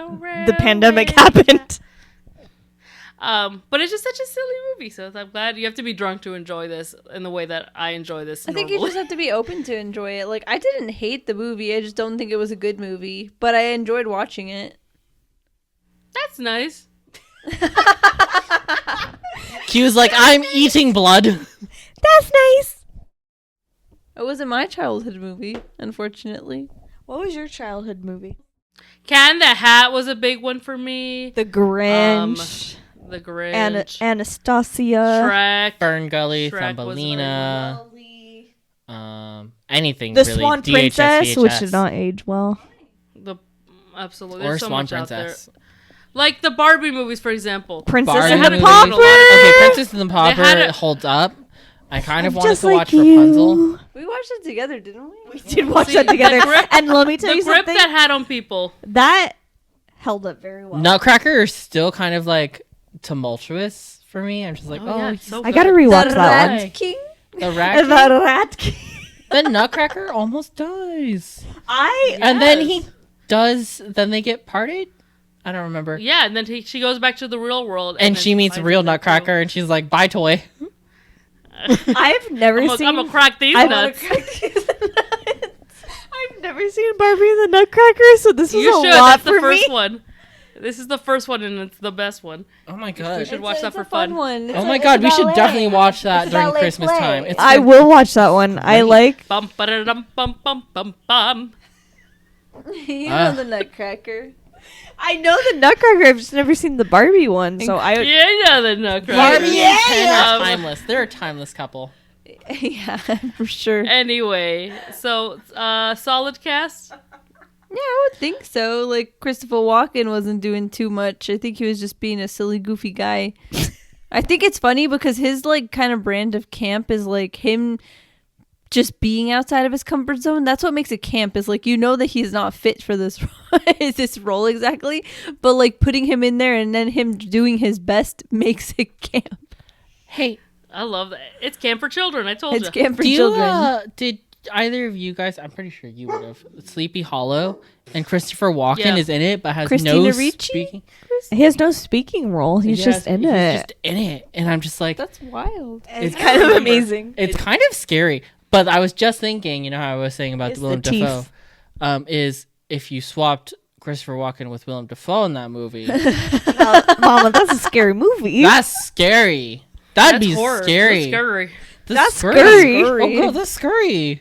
the pandemic happened. But it's just such a silly movie, so I'm glad you have to be drunk to enjoy this in the way that I enjoy this. I think you normally. just have to be open to enjoy it. Like, I didn't hate the movie. I just don't think it was a good movie. But I enjoyed watching it. That's nice. Q's like, I'm eating blood. That's nice. It wasn't my childhood movie, unfortunately. What was your childhood movie? Cat in the Hat was a big one for me. The Grinch. The Grinch. Anastasia. Shrek. Burn Gully, Shrek was Thumbelina. Anything The really. Swan DHS, Princess, which VHS. did not age well. Absolutely. Or There's so Swan much out there. Princess. Like the Barbie movies, for example. Princess Barbie and had the a good Pauper. one. Okay, Princess and the They had Pauper a- holds up. I kind of I'm wanted just to like watch you. Rapunzel. We watched it together, didn't we? We did watch See, that together. the grip- And let me tell The you grip something. that had on people. That held up very well. Nutcracker is still kind of like tumultuous for me. I'm just like, Oh, yeah, oh, it's so I gotta good. rewatch The that one. Rat King? the rat. The Rat King. The Nutcracker almost dies, I and then Yes. he does. Then they get parted. I don't remember. Yeah, and then she goes back to the real world. And then she meets finds real the Nutcracker, and she's like, "Bye, toy." I've never I'm seen. gonna crack these I've nuts. I've never seen Barbie and the Nutcracker, so this is You a should. lot That's the for first me. one. This is the first one, and it's the best one. Oh my We god. should watch that It's for a fun fun. one. Oh my god, we should definitely watch that It's during ballet Christmas play. time. It's I good. will watch that one. I Great. like. Bum ba-da-dum bum bum bum bum. You know the Nutcracker. I know the Nutcracker. I've just never seen the Barbie one, so I. Yeah, you know the Nutcracker. Barbie and Ken are Um, timeless. They're a timeless couple. Yeah, for sure. Anyway, so solid cast. Yeah, I would think so. Like, Christopher Walken wasn't doing too much. I think he was just being a silly, goofy guy. I think it's funny because his, like, kind of brand of camp is, like, him just being outside of his comfort zone. That's what makes it camp, is, like, you know that he's not fit for this, this role exactly. But, like, putting him in there and then him doing his best makes it camp. Hey, I love that. It's camp for children. I told It's you. camp for do you, children. did either of you guys, I'm pretty sure you would have, Sleepy Hollow, and Christopher Walken Yeah. is in it, but has Christina no Ricci? speaking. He has no speaking role. He's just in he's it. just in it. And I'm just like, That's wild. It's I kind of remember. amazing. it's kind of scary. But I was just thinking, you know how I was saying about It's Willem the teeth. Dafoe, is if you swapped Christopher Walken with Willem Dafoe in that movie, Mama, that's a scary movie. that's scary. That'd That's be horror. scary. That's scary. That's scary. scary. Oh, girl, that's scary.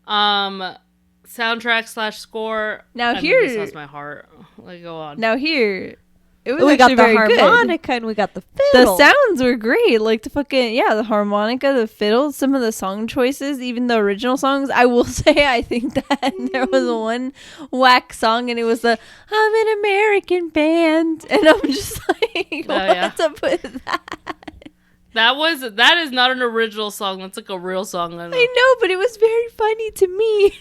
Soundtrack / score. Now I mean, here- this has my heart. Like, go on. Now here, it was We got actually the very good. harmonica and we got the The fiddle. sounds were great. Like the harmonica, the fiddle, some of the song choices, even the original songs. I will say, I think that there was one whack song and it was the I'm an American band. And I'm just like, yeah. what's up with that? That is not an original song. That's like a real song. I know, but it was very funny to me.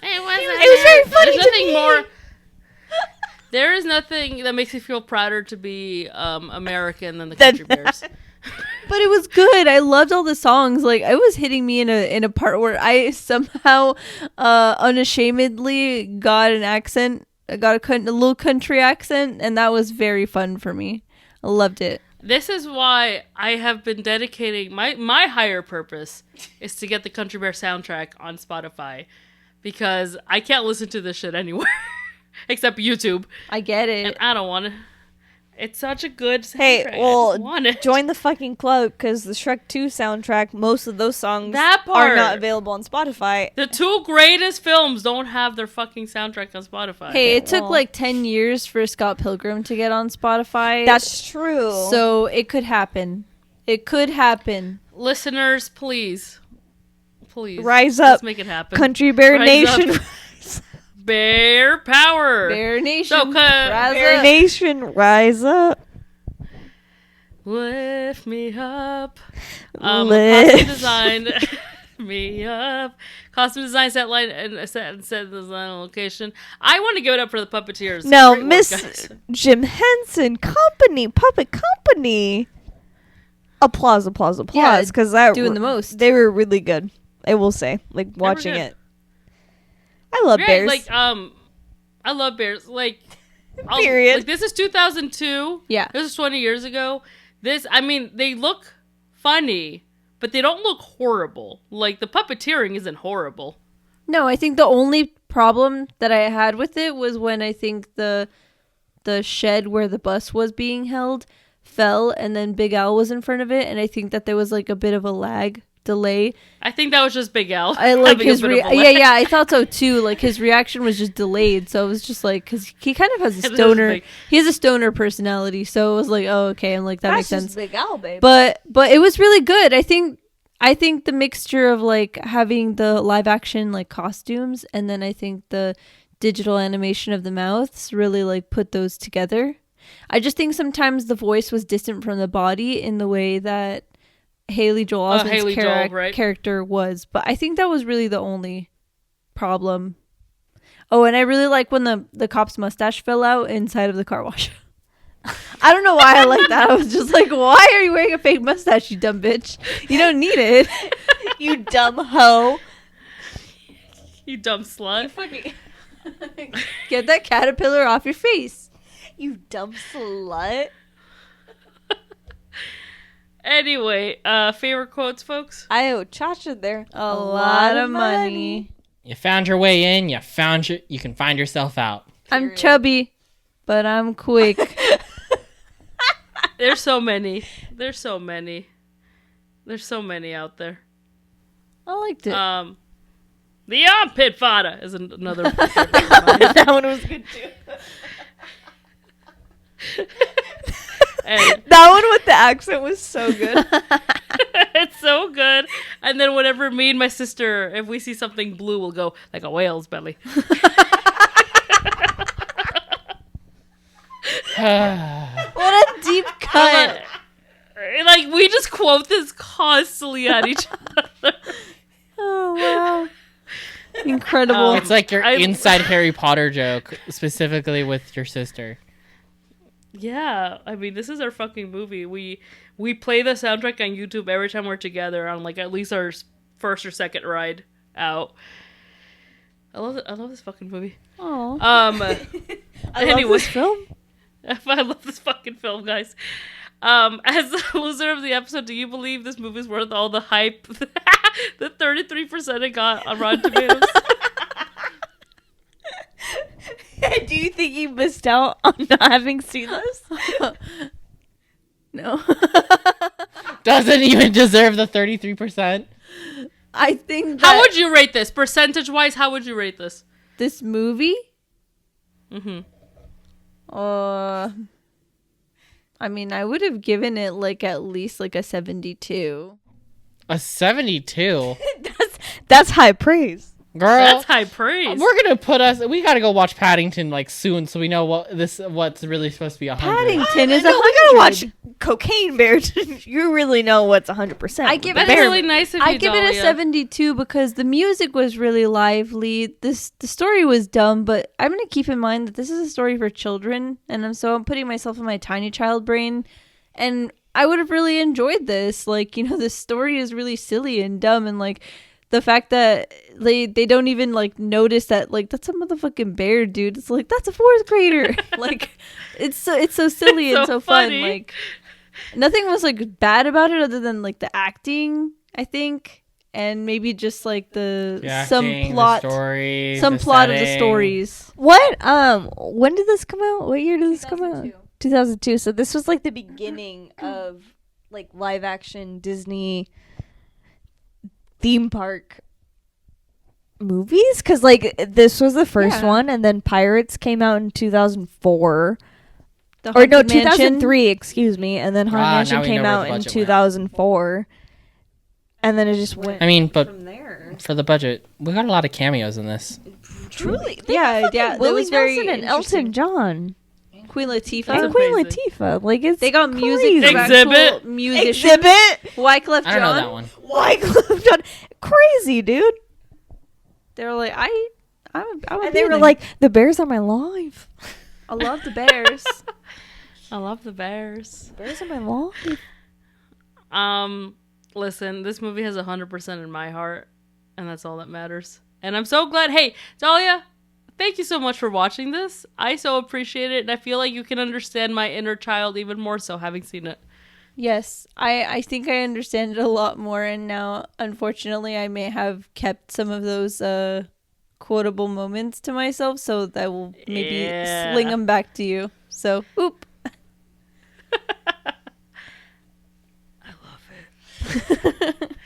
It was very funny There's to nothing me. more. There is nothing that makes me feel prouder to be American than the Country Bears. But it was good. I loved all the songs. Like, it was hitting me in a part where I somehow unashamedly got an accent. I got a little country accent, and that was very fun for me. I loved it. This is why I have been dedicating my higher purpose is to get the Country Bear soundtrack on Spotify, because I can't listen to this shit anywhere except YouTube, I get it. and I don't want to. It's such a good soundtrack. Hey, I well, just want it. join the fucking club because the Shrek 2 soundtrack, most of those songs That are part. not available on Spotify. The two greatest films don't have their fucking soundtrack on Spotify. Hey, it took well. like 10 years for Scott Pilgrim to get on Spotify. That's true. so it could happen. It could happen. Listeners, please. Rise Let's up, make it happen. Country Bear Rise Nation. up. Bear power. Bear Nation. So, rise Bear up. Nation, rise up. Lift me up. Lift. Costume design. Me up. Costume design, set line, and set design and location. I want to give it up for the puppeteers. No, Great work, Miss guys. Jim Henson Company, Puppet Company. applause, Yeah, because that doing the most. They were really good. I will say, like watching good. it. I love Right, bears. like I love bears. Like Period. Like this is 2002. Yeah. This is 20 years ago. I mean, they look funny, but they don't look horrible. Like the puppeteering isn't horrible. No, I think the only problem that I had with it was when I think the shed where the bus was being held fell and then Big Al was in front of it, and I think that there was like a bit of a delay. I think that was just Big Al. I like having a his bit of a lag. yeah, I thought so too. Like his reaction was just delayed, so it was just like because he kind of has a That was stoner. big. He has a stoner personality, so it was like, oh, okay, I'm like that makes sense. Big Al, babe. But it was really good. I think the mixture of like having the live action like costumes and then I think the digital animation of the mouths really like put those together. I just think sometimes the voice was distant from the body in the way that Haley Joel Osment's character was, but I think that was really the only problem. Oh, and I really like when the cop's mustache fell out inside of the car wash. I don't know why I like that. I was just like, why are you wearing a fake mustache, you dumb bitch? You don't need it. You dumb hoe. You dumb slut. Get that caterpillar off your face. You dumb slut. Anyway, favorite quotes, folks? I owe Chacha there A lot of money. You found your way in. You can find yourself out. I'm chubby, but I'm quick. There's so many. There's so many out there. I liked it. The armpit fodder is another. That one was good too. And That one with the accent was so good. it's so good. And then whenever me and my sister, if we see something blue, we'll go like a whale's belly. What a deep cut. Like we just quote this constantly at each other. Oh, wow. Incredible. It's like your inside Harry Potter joke, specifically with your sister. Yeah, I mean, this is our fucking movie. We play the soundtrack on YouTube every time we're together on like at least our first or second ride out. I love this fucking movie. Oh. Anyway, this film. I love this fucking film, guys. As the loser of the episode, do you believe this movie's worth all the hype? The 33% it got on Rotten Tomatoes. Do you think you missed out on not having seen this? No. Doesn't even deserve the 33%. I think that How would you rate this? Percentage-wise, how would you rate this? this movie, Mm-hmm. I mean, I would have given it like at least like a 72. A 72? That's high praise. Girl, That's high praise. we're gonna we gotta go watch Paddington like soon so we know what's really supposed to be 100. Paddington is No, we 100. gotta watch Cocaine Bear. You really know what's 100%. I give That's it really nice of you, I give it a Dalia. 72 because the music was really lively. The story was dumb, but I'm gonna keep in mind that this is a story for children, and I'm putting myself in my tiny child brain, and I would have really enjoyed this. Like, you know, this story is really silly and dumb, and like the fact that they don't even like notice that like that's a motherfucking bear, dude. It's like that's a fourth grader. Like it's so silly It's and so so fun. funny. Like nothing was like bad about it other than like the acting, I think, and maybe just like The some acting, plot the story, some the plot of the setting. stories. What? When did this come out? What year did this come out? 2002. So this was like the beginning of like live action Disney theme park movies, because like this was the first Yeah. one, and then Pirates came out in 2004. The Or no, Haunted Mansion. 2003, excuse me, and then Haunted Ah, Mansion now we came know where out the in budget went. 2004, and then it just went I mean, but from there. for the budget, we got a lot of cameos in this. Truly, Yeah, that Willie was very Nelson and interesting. Elton John Queen Latifah. That's and Queen amazing. Latifah. Like it's They got music crazy. from Exhibit. actual musicians. Exhibit. Wyclef Jean. I don't know that one. Wyclef Jean. Crazy, dude. They were like, I'm a And they were like, the bears are my life. I love the Bears. I love the bears. Bears are my life. Listen, this movie has 100% in my heart, and that's all that matters. And I'm so glad. Hey, Dalia, thank you so much for watching this. I so appreciate it, and I feel like you can understand my inner child even more so having seen it. Yes, I think I understand it a lot more, and now, unfortunately, I may have kept some of those quotable moments to myself, so that will maybe sling them back to you. So, oop. I love it.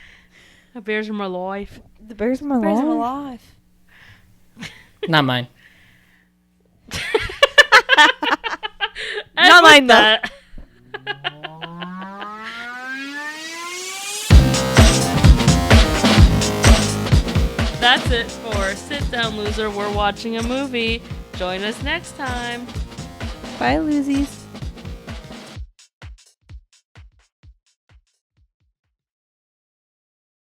The bears are my life. The bears are my life. Not mine. Not mine, though. That's it for Sit Down Loser. We're watching a movie. Join us next time. Bye, Luzies.